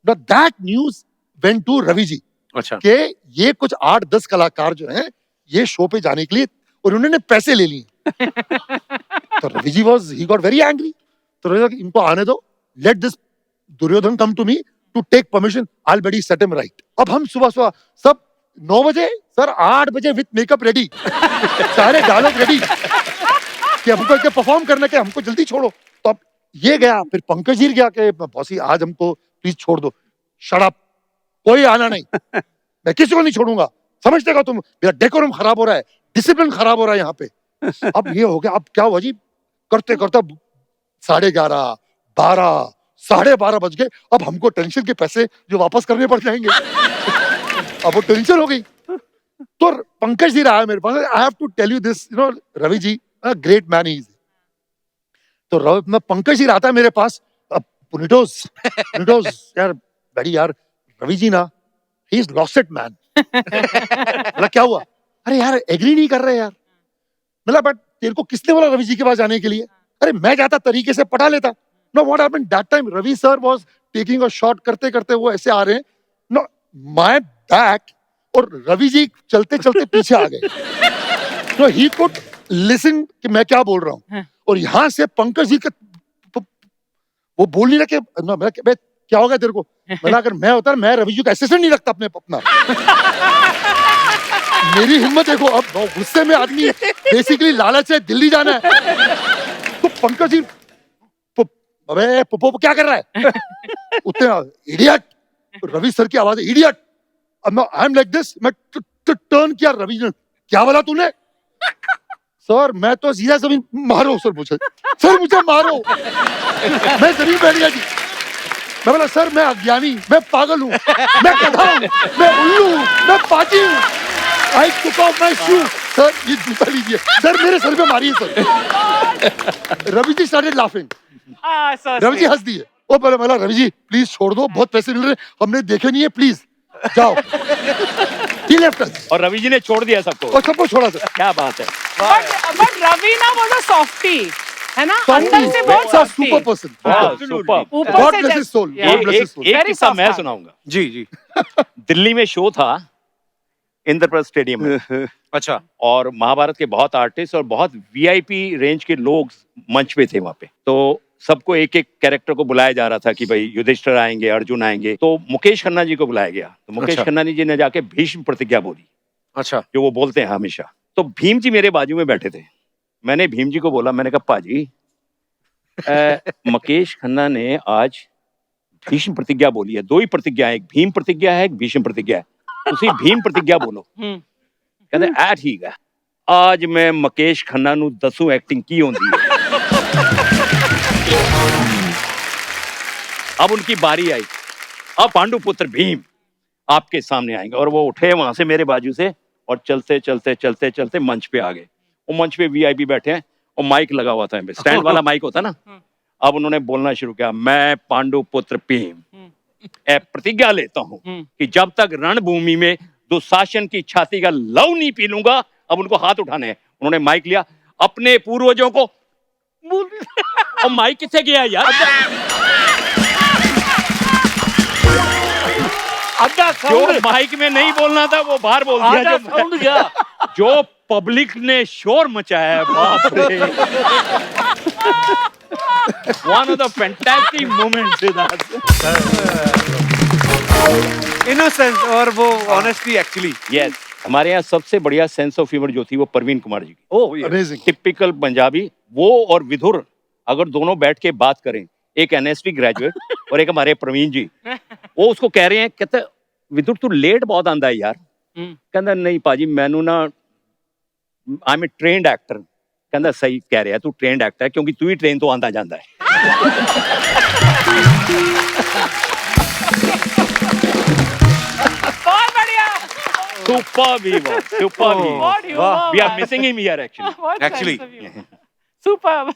that news went to Ravi ji. अच्छा। कि ये कुछ 8-10 कलाकार जो हैं ये शो पे जाने के लिए, और उन्होंने पैसे ले लिए। तो Ravi ji he got very angry. तो रवि जी, इनको आने दो, let this Duryodhan come to me to take permission, I will buddy set him right. अब हम सुबह सब 9 बजे, सर 8 बजे विथ मेकअप रेडी, सारे डायलॉग रेडी कि हमको इनके परफॉर्म करने के, हमको जल्दी छोड़ो। तो अब ये गया, फिर पंकज जी गया कि बॉसी आज हमको प्लीज छोड़ दो। शट अप, कोई आना नहीं, मैं किसी को नहीं छोड़ूंगा, समझते हो तुम, मेरा डेकोरम खराब हो रहा है, डिसिप्लिन खराब हो रहा है यहाँ पे। अब ये हो गया, अब क्या हुआ जी, करते करते 11:30, 12, 12:30 बज गए। अब हमको टेंशन के पैसे जो वापस करने पड़ जाएंगे। अब वो टेंशन हो गई। तो पंकज जी रहा है मेरे पास, I have to tell you this, you know Ravi ji great man is. तो मैं पंकज जी रहा था मेरे पास, पुनिटोस यार बड़ी यार, रवि जी ना, he is lost it man. मतलब क्या हुआ, अरे यार एग्री नहीं कर रहे यार। मतलब बट तेरे को किसने बोला रवि जी के पास जाने के लिए, अरे मैं जाता तरीके से पटा लेता। No what happened that time, Ravi sir was taking a shot, करते करते वो ऐसे आ रहे हैं, नो माय बैक, और रवि जी चलते चलते पीछे आ गए। तो ही कुड लिसन कि मैं क्या बोल रहा हूँ। और यहाँ से पंकज जी का वो बोल नहीं रहे कि क्या होगा तेरे को। मतलब अगर मैं होता, मैं रवि जी का असिस्टेंट नहीं रखता अपना। मेरी हिम्मत देखो, अब गुस्से में आदमी बेसिकली लालच है, दिल्ली जाना है। तो पंकज जी, अबे पुप्पो क्या कर रहा है, उतने इडियट, रवि सर की आवाज है इडियट। अब आई एम लाइक दिस, मैं टर्न किया, रवि जी क्या बोला तूने, सर मैं तो सीधा जमीन मारो, सर मुझे मारो। मैं जमीन बैठ गया जी। मैं बोला सर मैं अज्ञानी, मैं पागल हूँ, मैं गधा हूँ, मैं उल्लू हूँ, मैं पाजी हूँ। I took off my shoe, sir ये जूता लीजिए, सर मेरे सर पे मारिए सर। रवि जी स्टार्टेड लाफिंग, रवि जी हंस दिए। वो बोला रवि जी प्लीज छोड़ दो, बहुत पैसे मिल रहे, हमने देखे नहीं है, प्लीज जाओ। He left us. और रवि जी ने छोड़ दिया सबको, और सबको छोड़ा सर। क्या बात है। But Ravina was a softie, है ना, अंदर से बहुत softie. Super person, super. ऊपर गॉड से bless just- his soul, Yeah. God bless his soul. एक Very किस्सा soft मैं heart. सुनाऊंगा। जी जी। दिल्ली में शो था इंद्रप्रस्थ स्टेडियम में, अच्छा। और महाभारत के बहुत आर्टिस्ट और बहुत वीआईपी रेंज के लोग मंच पे थे वहां पे। तो सबको एक एक कैरेक्टर को बुलाया जा रहा था कि भाई युधिष्ठिर आएंगे, अर्जुन आएंगे। तो मुकेश खन्ना जी को बुलाया गया। तो मुकेश अच्छा। खन्ना जी ने जाके भीष्म प्रतिज्ञा बोली, अच्छा। जो वो बोलते हैं हमेशा। तो भीम जी मेरे बाजू में बैठे थे। मैंने भीम जी को बोला, मैंने कहा पाजी मुकेश खन्ना ने आज भीष्म प्रतिज्ञा बोली है, 2 ही प्रतिज्ञा है, एक भीम प्रतिज्ञा है, एक भीष्म प्रतिज्ञा है, उसी भीम प्रतिज्ञा बोलो। कहते आ ठीक है, आज मैं मुकेश खन्ना नु दसों एक्टिंग की होंदी है। अब उनकी बारी आई, अब पांडुपुत्र भीम आपके सामने आएंगे। और वो उठे वहां से मेरे बाजू से, और चलते चलते चलते चलते मंच पे आ गए। वो मंच पे वीआईपी बैठे हैं, और माइक लगा हुआ था, स्टैंड वाला माइक होता ना। अब उन्होंने बोलना शुरू किया, मैं पांडुपुत्र भीम प्रतिज्ञा लेता हूँ कि जब तक रणभूमि में दुशासन की छाती का लव नहीं पी लूंगा। अब उनको हाथ उठाने हैं। उन्होंने माइक लिया, अपने पूर्वजों को और माइक किससे गया यार, जो माइक में नहीं बोलना था वो बाहर बोल दिया। जो पब्लिक ने शोर मचाया है, बाप रे। one of the fantastic moments with us. Innocence और वो ऑनेस्टी एक्चुअली। Yes, हमारे यहाँ सबसे बढ़िया सेंस ऑफ ह्यूमर जो थी वो परवीन कुमार जी की। Oh, yeah. Amazing. Typical Punjabi, वो और विधुर अगर दोनों बैठ के बात करें, एक एनएसवी ग्रेजुएट और एक हमारे प्रवीण जी, वो उसको कह रहे हैं, कहते विधुर तू लेट बहुत आंदा है यार। कहता नहीं पाजी मैनू ना I am a trained actor. कहता सही कह रहा है, तू ट्रेन्ड एक्टर है क्योंकि तू ही ट्रेन तो आंदा जांदा है। बहुत बढ़िया। Superb. We are missing him here actually. Actually. Super.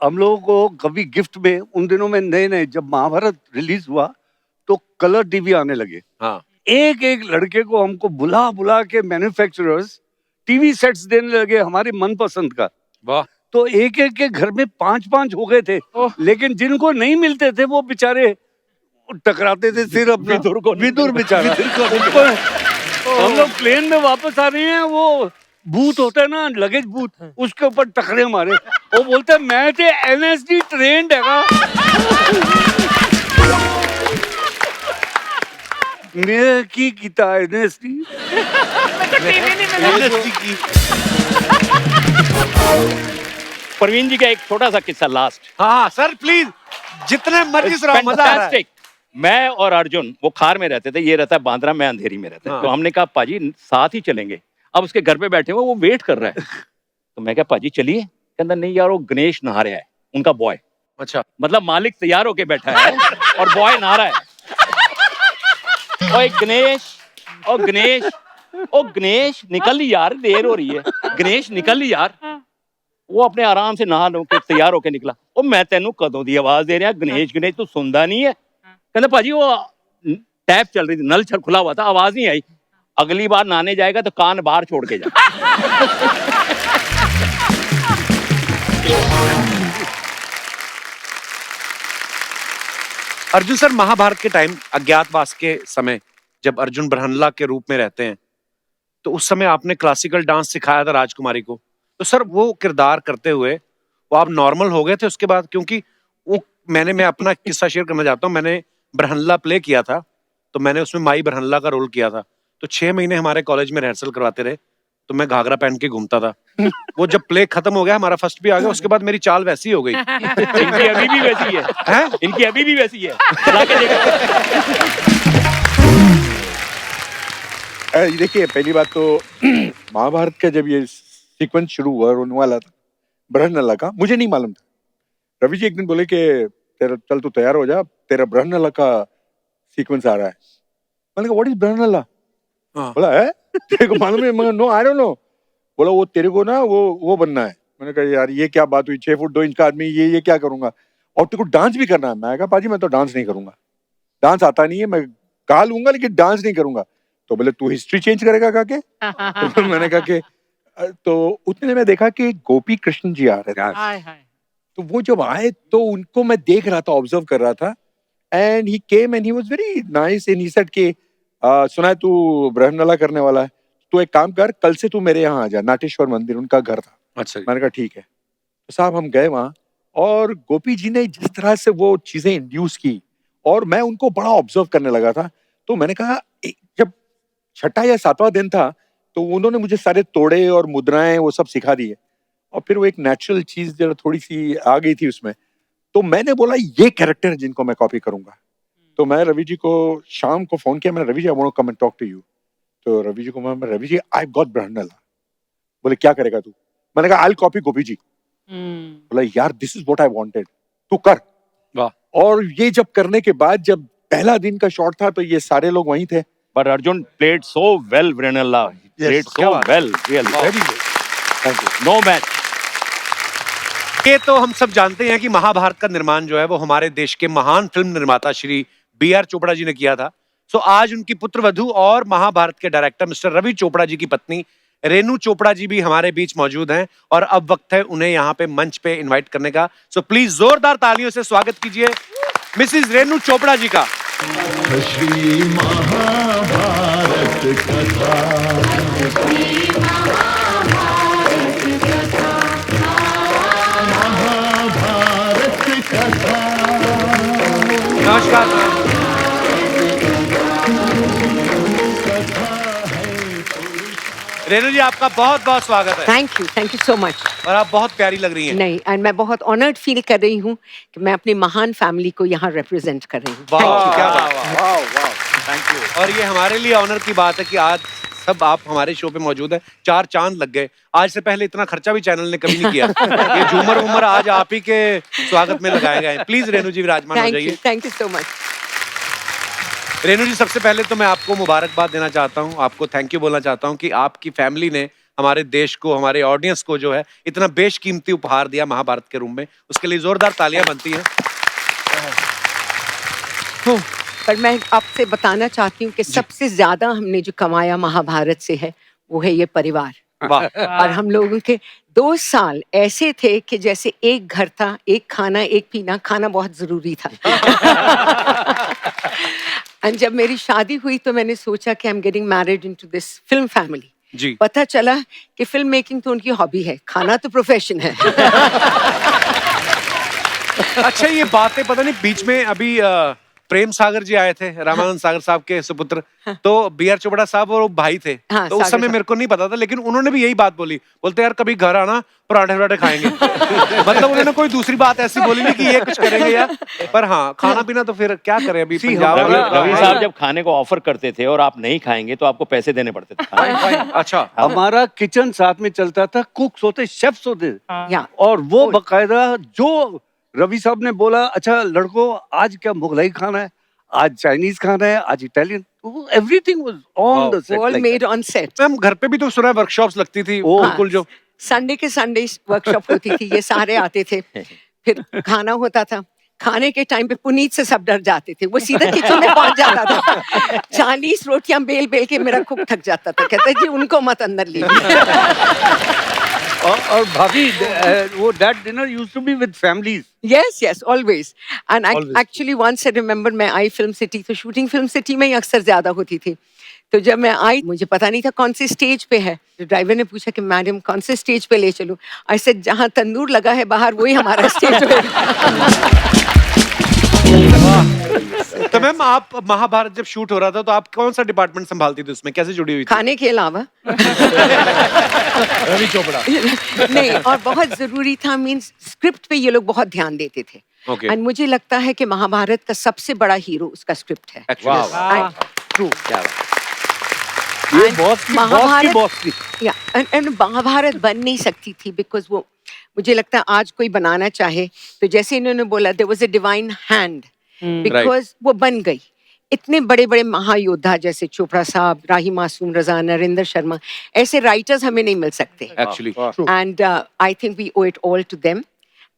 हम लोगों को कभी गिफ्ट में उन दिनों में नए नए जब महाभारत रिलीज हुआ तो कलर टीवी आने लगे। हाँ। एक एक लड़के को हमको बुला बुला के मैन्युफैक्चरर्स टीवी सेट्स देने लगे हमारे मनपसंद का। वाह। तो एक एक के घर में 5-5 हो गए थे, लेकिन जिनको नहीं मिलते थे वो बेचारे टकराते थे सिर अपना। विदुर बेचारा। हम लोग प्लेन में वापस आ रहे हैं, वो भूत होता है ना, लगेज भूत, उसके ऊपर टकरे मारे। वो बोलते हैं मैं ते एनएसडी ट्रेंड है। मैं की कीता एनएसडी। टीवी नहीं मिला। प्रवीण जी का एक छोटा सा किस्सा लास्ट। हाँ सर प्लीज, जितने मर्जी सुनाओ, मजा आ रहा है। Fantastic. मैं और अर्जुन वो खार में रहते थे, ये रहता है बांद्रा, मैं अंधेरी में रहता है। हाँ। तो हमने कहा पाजी साथ ही चलेंगे। अब उसके घर पे बैठे हुए वो वेट कर रहा है। तो मैं कहा पाजी चलिए। कहता नहीं यार वो गणेश नहा रहा है, उनका बॉय। अच्छा। मतलब मालिक तैयार होके बैठा है और बॉय नहा रहा है। ओए गणेश, ओ गणेश, ओ गणेश निकल यार, देर हो रही है, गणेश निकल यार। वो अपने आराम से नहा लो के तैयार होके निकला। ओ मैं तेनू कदों दी आवाज दे रहा गणेश गणेश, तू सुनदा नहीं है। कहते पाजी वो टैप चल रही थी, नल खुला हुआ था, आवाज नहीं आई। अगली बार नहाने जाएगा तो कान बाहर छोड़ के जा। अर्जुन सर, महाभारत के टाइम अज्ञातवास के समय जब अर्जुन ब्रहनला के रूप में रहते हैं, तो उस समय आपने क्लासिकल डांस सिखाया था राजकुमारी को। तो सर वो किरदार करते हुए वो आप नॉर्मल हो गए थे उसके बाद? क्योंकि वो मैं अपना किस्सा शेयर करना चाहता हूँ। मैंने ब्रहनला प्ले किया था, तो मैंने उसमें माई ब्रहनला का रोल किया था। तो 6 महीने हमारे कॉलेज में रिहर्सल करवाते रहे, तो मैं घाघरा पहन के घूमता था। वो जब प्ले खत्म हो गया, हमारा फर्स्ट भी आ गया, उसके बाद मेरी चाल वैसी हो गई। इनकी अभी भी वैसी है, इनकी अभी भी वैसी है। चला के देखिए पहली बात तो महाभारत का जब ये सीक्वेंस शुरू हुआ होने वाला था ब्रहनला का, मुझे नहीं मालूम था। रवि जी एक दिन बोले कि तेरा चल तू तैयार हो जा, तेरा ब्रहनला का सीक्वेंस आ रहा है। मैंने कहा व्हाट इज ब्रहनला? बोला है तेरे को मालूम है? मैं नो आई डोंट नो। बोला वो तेरे को ना वो बनना है। मैंने कहा यार ये क्या बात हुई, 6 फुट 2 इंच का आदमी, ये क्या करूंगा, और तेरे को डांस भी करना है। मैं कहा पाजी मैं तो डांस नहीं करूंगा, डांस आता नहीं है, मैं गा लूंगा लेकिन डांस नहीं करूंगा। तो बोले तू हिस्ट्री चेंज करेगा का के? तो मैंने कहा कि तो उतने में देखा कि गोपी कृष्ण जी आ रहे थे। तो वो जब आए तो उनको मैं देख रहा था, ऑब्जर्व कर रहा था, and he came and he was very nice and he said कि सुना है तू ब्रहनला करने वाला है, तो एक काम कर, कल से तू मेरे यहाँ आ जा। नाटेश्वर मंदिर उनका घर था। अच्छा। मैंने कहा ठीक है। तो साहब हम गए वहां, और गोपी जी ने जिस तरह से वो चीजें इंड्यूस की, और मैं उनको बड़ा ऑब्जर्व करने लगा था। तो मैंने कहा जब 6वां या 7वां दिन था, तो उन्होंने मुझे सारे तोड़े और मुद्राएं वो सब सिखा दिए, और फिर वो एक नेचुरल चीज जो थोड़ी सी आ गई थी उसमें। तो मैंने बोला ये कैरेक्टर है जिनको मैं कॉपी करूंगा। तो मैं रवि जी को शाम को फोन किया, मैंने Ravi ji I want to come and talk to you. तो रवि जी को मैं रवि जी आई गॉट ब्रहनला। बोले क्या करेगा तू? मैंने कहा आई विल कॉपी गोपी जी। बोला यार this is what I wanted, तू कर। वाह। और ये जब करने के बाद जब पहला दिन का शॉट था तो ये सारे लोग वहीं थे। But Arjun played so well, Brunella. He played so well, really. Very good. Thank you. No match. ये तो हम सब जानते हैं कि महाभारत का निर्माण जो है वो हमारे देश के महान फिल्म निर्माता श्री B.R. चोपड़ा जी ने किया था। सो आज उनकी पुत्रवधू और महाभारत के डायरेक्टर मिस्टर रवि चोपड़ा जी की पत्नी रेनू चोपड़ा जी भी हमारे बीच मौजूद हैं, और अब वक्त है उन्हें यहाँ पे मंच पे इनवाइट करने का। सो प्लीज जोरदार तालियों से स्वागत कीजिए मिसिज रेनू चोपड़ा जी का। श्री महाभारत कथा, महाभारत कथा रेनू जी आपका बहुत बहुत स्वागत है थैंक यू सो मच। और आप बहुत प्यारी लग रही हैं। नहीं, एंड मैं बहुत ऑनर्ड फील कर रही हूँ कि मैं अपनी महान फैमिली को यहाँ रिप्रेजेंट कर रही हूँ। वाह क्या बात है। Thank you. और ये हमारे लिए ऑनर की बात है कि आज सब आप हमारे शो पे मौजूद है। 4 चांद लग गए। आज से पहले इतना खर्चा भी चैनल ने कभी नहीं किया। ये झूमर उमर आज आप ही के स्वागत में लगाए गए हैं। प्लीज रेनू जी विराजमान हो जाइए। Thank you so much. Renu ji सबसे पहले तो मैं आपको मुबारकबाद देना चाहता हूँ, आपको थैंक यू बोलना चाहता हूँ कि आपकी फैमिली ने हमारे देश को, हमारे ऑडियंस को जो है इतना बेशकीमती उपहार दिया महाभारत के रूप में। उसके लिए जोरदार तालियां बनती हैं। पर मैं आपसे बताना चाहती हूँ कि सबसे ज्यादा हमने जो कमाया महाभारत से है वो है ये परिवार। वाह। और हम लोगों के 2 साल ऐसे थे कि जैसे एक घर था, एक खाना, एक पीना। खाना बहुत जरूरी था। और जब मेरी शादी हुई तो मैंने सोचा कि I am getting married into this film family. जी। पता चला कि फिल्म मेकिंग तो उनकी हॉबी है, खाना तो प्रोफेशन है। अच्छा ये बातें पता नहीं बीच में अभी प्रेम सागर जी आए थे, रामानंद सागर साहब के सुपुत्र। तो बी आर चोपड़ा साहब और वो भाई थे। हाँ, तो उस समय मेरे को नहीं पता था, लेकिन उन्होंने भी यही बात बोली। बोलते यार कभी घर आना, पराठे वराठे खाएंगे। मतलब उन्होंने कोई दूसरी बात ऐसी बोली नहीं कि ये कुछ करेंगे यार। पर हाँ खाना पीना तो फिर क्या करें अभी पंजाब रवि साहब जब खाने को ऑफर करते थे और आप नहीं खाएंगे तो आपको पैसे देने पड़ते थे। अच्छा हमारा किचन साथ में चलता था, कुक्स होते, शेफ्स होते, या और वो बकायदा जो रवि साहब ने बोला, अच्छा लड़कों आज क्या मुगलाई खाना है, आज चाइनीज खाना है, आज Italian, everything was on the set, all made on set. Ma'am घर पे भी तो सुना वर्कशॉप्स लगती थी बिल्कुल जो संडे के संडे वर्कशॉप होती थी, ये सारे आते थे। फिर खाना होता था, खाने के टाइम पे पुनीत से सब डर जाते थे। वो सीधा किचन में पहुंच जाता था। 40 रोटियां बेल बेल के मेरा कुक थक जाता था, कहता जी उनको मत अंदर लीजिए। और भाभी वो that dinner used to be with families. yes always and actually once I remember मैं आई फिल्म सिटी, तो शूटिंग फिल्म सिटी में ही अक्सर ज्यादा होती थी। तो जब मैं आई मुझे पता नहीं था कौन सी स्टेज पे है। तो ड्राइवर ने पूछा कि मैडम कौन से स्टेज पे ले चलूं। ऐसे जहाँ तंदूर लगा है बाहर वही हमारा स्टेज है। तो मैम आप महाभारत जब शूट हो रहा था तो आप कौन सा डिपार्टमेंट संभालती थी, उसमें कैसे जुड़ी हुई थी? खाने के अलावा रवि चोपड़ा। नहीं, और बहुत जरूरी था, मींस स्क्रिप्ट पे ये लोग बहुत ध्यान देते थे। Okay. एंड मुझे लगता है कि महाभारत का सबसे बड़ा हीरो उसका स्क्रिप्ट है। ट्रू। ये बॉस की बॉस की या एंड महाभारत बन नहीं सकती थी बिकॉज वो, मुझे लगता है आज कोई बनाना चाहे तो जैसे इन्होंने बोला there was a divine hand, because वो बन गई। इतने बड़े बड़े महायोद्धा जैसे चोपड़ा साहब, राही मासूम रजा, नरेंद्र शर्मा, ऐसे राइटर्स हमें नहीं मिल सकते। Actually And I think we owe it all to them.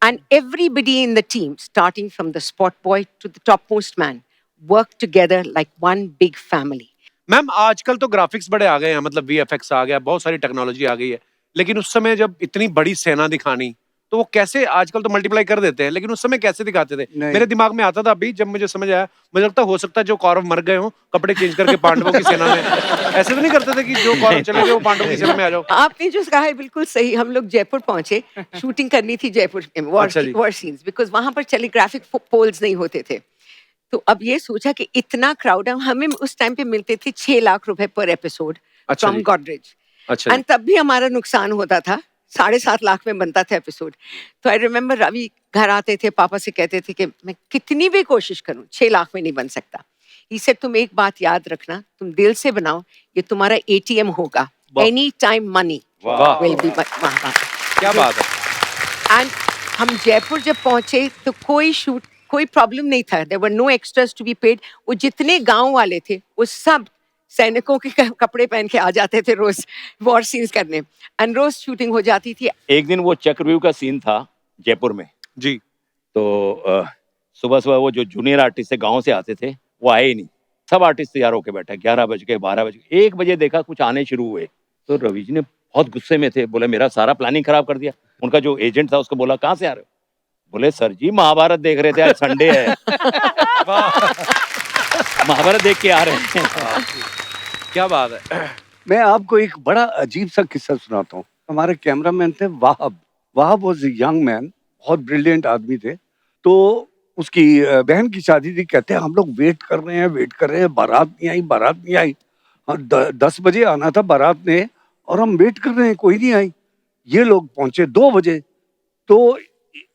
And everybody in the team, starting from the spot boy to the topmost man, worked together like one big family. Ma'am आजकल तो graphics बड़े आ गए हैं, मतलब VFX आ गया, बहुत सारी technology आ गई है, लेकिन उस समय जब इतनी बड़ी सेना दिखानी तो वो कैसे, आजकल तो मल्टीप्लाई कर देते हैं, लेकिन उस समय कैसे दिखाते थे? मेरे दिमाग में आता था अभी जब मुझे समझ आया, मुझे लगता हो सकता है जो कौरव मर गए हो कपड़े चेंज करके पांडवों की सेना में, ऐसे तो नहीं करते थे कि जो कौरव चले गए वो पांडवों की सेना में आ जाओ? आपने जो कहा है बिल्कुल सही। हम लोग जयपुर पहुंचे, शूटिंग करनी थी जयपुर में, वॉर सीन्स, बिकॉज वहां पर टेलीग्राफिक पोल्स नहीं होते थे। तो अब ये सोचा कि इतना क्राउड है, हमें उस टाइम पे मिलते थे 6 लाख रुपए पर एपिसोड फ्रॉम गॉडरेज, एंड तब भी हमारा नुकसान होता था, 7.5 लाख में बनता था एपिसोड। तो आई रिमेम्बर रवि घर आते थे, पापा से कहते थे कि मैं कितनी भी कोशिश करूं 6 लाख में नहीं बन सकता। ही सेड तुम एक बात याद रखना, तुम दिल से बनाओ, ये तुम्हारा एटीएम होगा, any time money will be. क्या बात है। एंड हम जयपुर जब पहुंचे तो कोई प्रॉब्लम नहीं था, there were no extras to be paid. वो जितने गांव वाले थे वो सब सैनिकों के कपड़े पहन के आ जाते थे रोज वॉर सीन्स करने, एंड रोज शूटिंग हो जाती थी। एक दिन वो चक्रव्यूह का सीन था जयपुर में जी, तो सुबह सुबह वो जो जूनियर आर्टिस्ट से गांव से आते थे वो आए ही नहीं, सब आर्टिस्ट तैयार होके बैठे, 11 बज के 12 बज के 1 बजे देखा कुछ आने शुरू हुए, तो रवि जी ने बहुत गुस्से में थे, बोले मेरा सारा प्लानिंग खराब कर दिया। उनका जो एजेंट था उसको बोला कहाँ से आ रहे हो? बोले सर जी महाभारत देख रहे थे, आज संडे है। महाभारत देख के आ रहे हैं। क्या बात है। मैं आपको एक बड़ा अजीब सा किस्सा सुनाता हूँ। हमारे कैमरामैन थे वाहब वाज यंग मैन, बहुत ब्रिलियंट आदमी थे। तो उसकी बहन की शादी थी, कहते हैं हम लोग वेट कर रहे हैं, बारात नहीं आई। हाँ, 10 बजे आना था बारात ने, और हम वेट कर रहे हैं, कोई नहीं आई। ये लोग पहुंचे 2 बजे। तो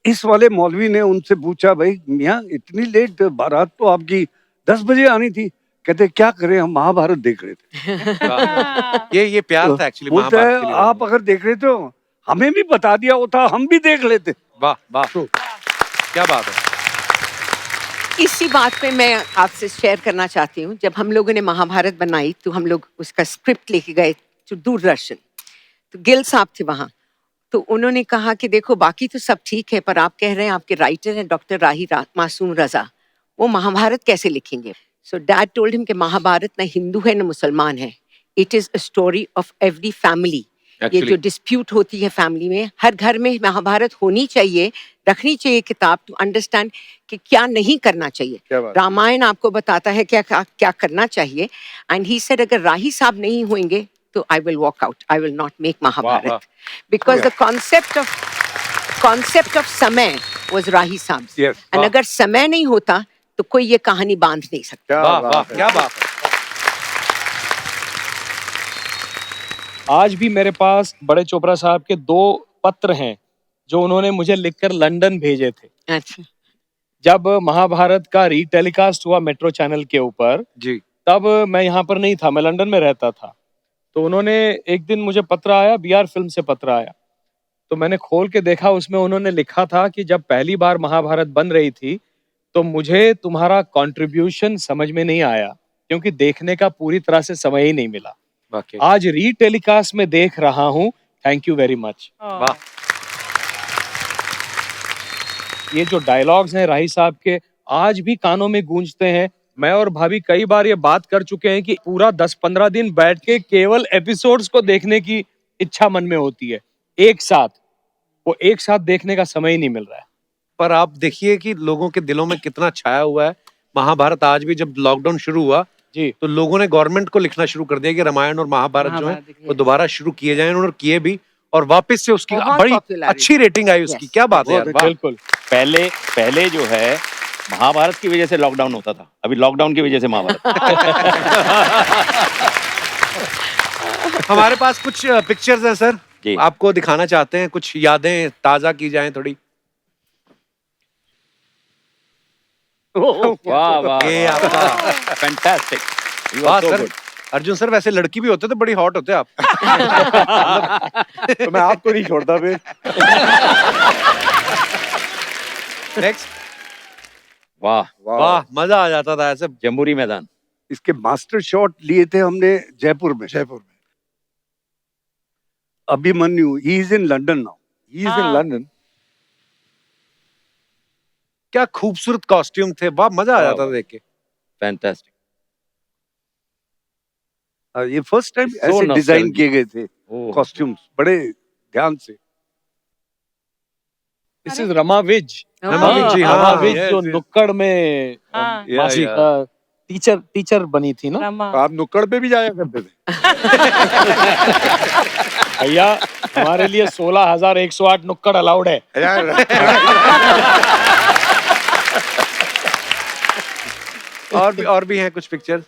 इस वाले मौलवी ने उनसे पूछा, भाई मियाँ इतनी लेट, बारात तो आपकी 10 बजे आनी थी। कहते क्या करें, हम महाभारत देख रहे थे। ये प्यार था एक्चुअली बोलता महाभारत है के लिए। आप अगर देख रहे थे हमें भी बता दिया होता, हम भी देख लेते। वाह वाह, क्या बात है। इसी बात पे मैं आपसे शेयर करना चाहती हूँ। जब हम लोगों ने महाभारत बनाई तो हम लोग उसका स्क्रिप्ट लेके गए तो दूरदर्शन, तो गिल साहब थे वहाँ। तो उन्होंने कहा कि देखो बाकी तो सब ठीक है, पर आप कह रहे हैं आपके राइटर हैं डॉक्टर मासूम रजा, वो महाभारत कैसे लिखेंगे? सो डैड टोल्ड हिम कि महाभारत ना हिंदू है ना मुसलमान है, it is a story of every family. ये जो डिस्प्यूट होती है फैमिली में, हर घर में महाभारत होनी चाहिए, रखनी चाहिए किताब, टू अंडरस्टैंड कि क्या नहीं करना चाहिए। रामायण आपको बताता है क्या करना चाहिए। एंड ही सेड अगर राही साहब नहीं होंगे तो I will walk out, I will not make Mahabharat, because the concept of समय वाज राही साहब। एंड अगर समय नहीं होता तो कोई ये कहानी बांध नहीं सकता। वाह वाह, क्या बात है। आज भी मेरे पास बड़े चोपड़ा साहब के 2 पत्र हैं जो उन्होंने मुझे लिखकर लंदन भेजे थे। अच्छा। जब महाभारत का रीटेलीकास्ट हुआ मेट्रो चैनल के ऊपर जी, तब मैं यहाँ पर नहीं था, मैं लंदन में रहता था। तो उन्होंने एक दिन मुझे पत्र आया, BR फिल्म से पत्र आया, तो मैंने खोल के देखा, उसमें उन्होंने लिखा था कि जब पहली बार महाभारत बन रही थी तो मुझे तुम्हारा कंट्रीब्यूशन समझ में नहीं आया, क्योंकि देखने का पूरी तरह से समय ही नहीं मिला। आज रीटेलीकास्ट में देख रहा हूँ, थैंक यू वेरी मच। वाह। ये जो डायलॉग्स हैं राही साहब के, आज भी कानों में गूंजते हैं। मैं और भाभी कई बार ये बात कर चुके हैं कि पूरा 10-15 दिन बैठ के केवल एपिसोड्स को देखने की इच्छा मन में होती है, एक साथ, वो एक साथ देखने का समय ही नहीं मिल रहा है। पर आप देखिए कि लोगों के दिलों में कितना छाया हुआ है महाभारत। आज भी जब लॉकडाउन शुरू हुआ जी, तो लोगों ने गवर्नमेंट को लिखना शुरू कर दिया कि रामायण और महाभारत जो है वो दोबारा शुरू किए जाएं। उन्होंने किए भी, और वापस से उसकी बड़ी अच्छी रेटिंग आई उसकी। क्या बात है यार। बिल्कुल। पहले जो है महाभारत की वजह से लॉकडाउन होता था, अभी लॉकडाउन की वजह से महाभारत। हमारे पास कुछ पिक्चर्स हैं सर, जी। आपको दिखाना चाहते हैं, कुछ यादें ताजा की जाएं थोड़ी। वाह वाह, ये आपका फैंटास्टिक। वाह सर। अर्जुन सर वैसे लड़की भी होते तो बड़ी हॉट होते आप। तो मैं आपको नहीं छोड़ता फिर। नेक्स्ट। वाह वाह, मजा आ जाता था ऐसे। जम्बूरी मैदान। इसके मास्टर शॉट लिए थे हमने जयपुर में। Abhimanyu, he is in London now. He is in London. क्या खूबसूरत कॉस्ट्यूम थे, वाह मजा आ जाता था देख के। फैंटास्टिक। ये फर्स्ट टाइम So ऐसे डिजाइन nostalgic. किए गए थे कॉस्ट्यूम्स, बड़े ध्यान से। This is Rama Vij. रमा विज जी, रमा हाँ, विज yes, जो yes. नुक्कड़ में टीचर बनी थी ना। आप नुक्कड़ पे भी जाया करते थे। भैया हमारे लिए 16,108 नुक्कड़ अलाउड है। और भी हैं कुछ पिक्चर।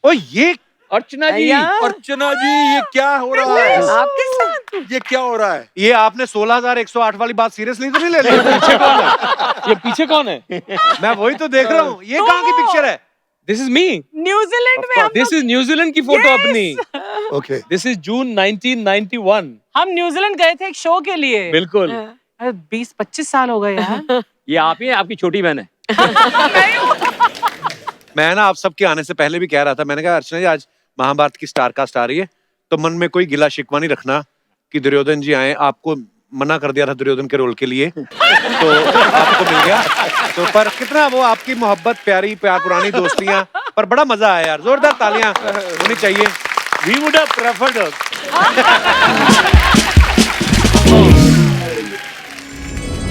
ओ ये अर्चना जी, ये क्या हो रहा है? आपके साथ ये क्या हो रहा है? ये आपने 16,108 वाली बात सीरियसली तो नहीं ले ली? पीछे कौन है? ये पीछे कौन है? मैं वही तो देख रहा हूँ। ये कहाँ की पिक्चर है? This is me. न्यूजीलैंड में दिस इज न्यूजीलैंड की फोटो अपनी। Okay. दिस इज जून 1991। हम न्यूजीलैंड गए थे एक शो के लिए। बिल्कुल। 20-25 साल हो गए यार। ये आप ही हैं, आपकी छोटी बहन है। मैं ना आप सबके आने से पहले भी कह रहा था, मैंने कहा अर्चना जी आज महाभारत की स्टार कास्ट आ रही है, तो मन में कोई गिला शिकवा नहीं रखना कि दुर्योधन जी आए। आपको मना कर दिया था दुर्योधन के रोल के लिए, तो आपको मिल गया। तो पर कितना वो आपकी मोहब्बत, प्यारी प्यार, पुरानी दोस्तियां, पर बड़ा मजा आया यार। जोरदार तालियां होनी चाहिए। We would have preferred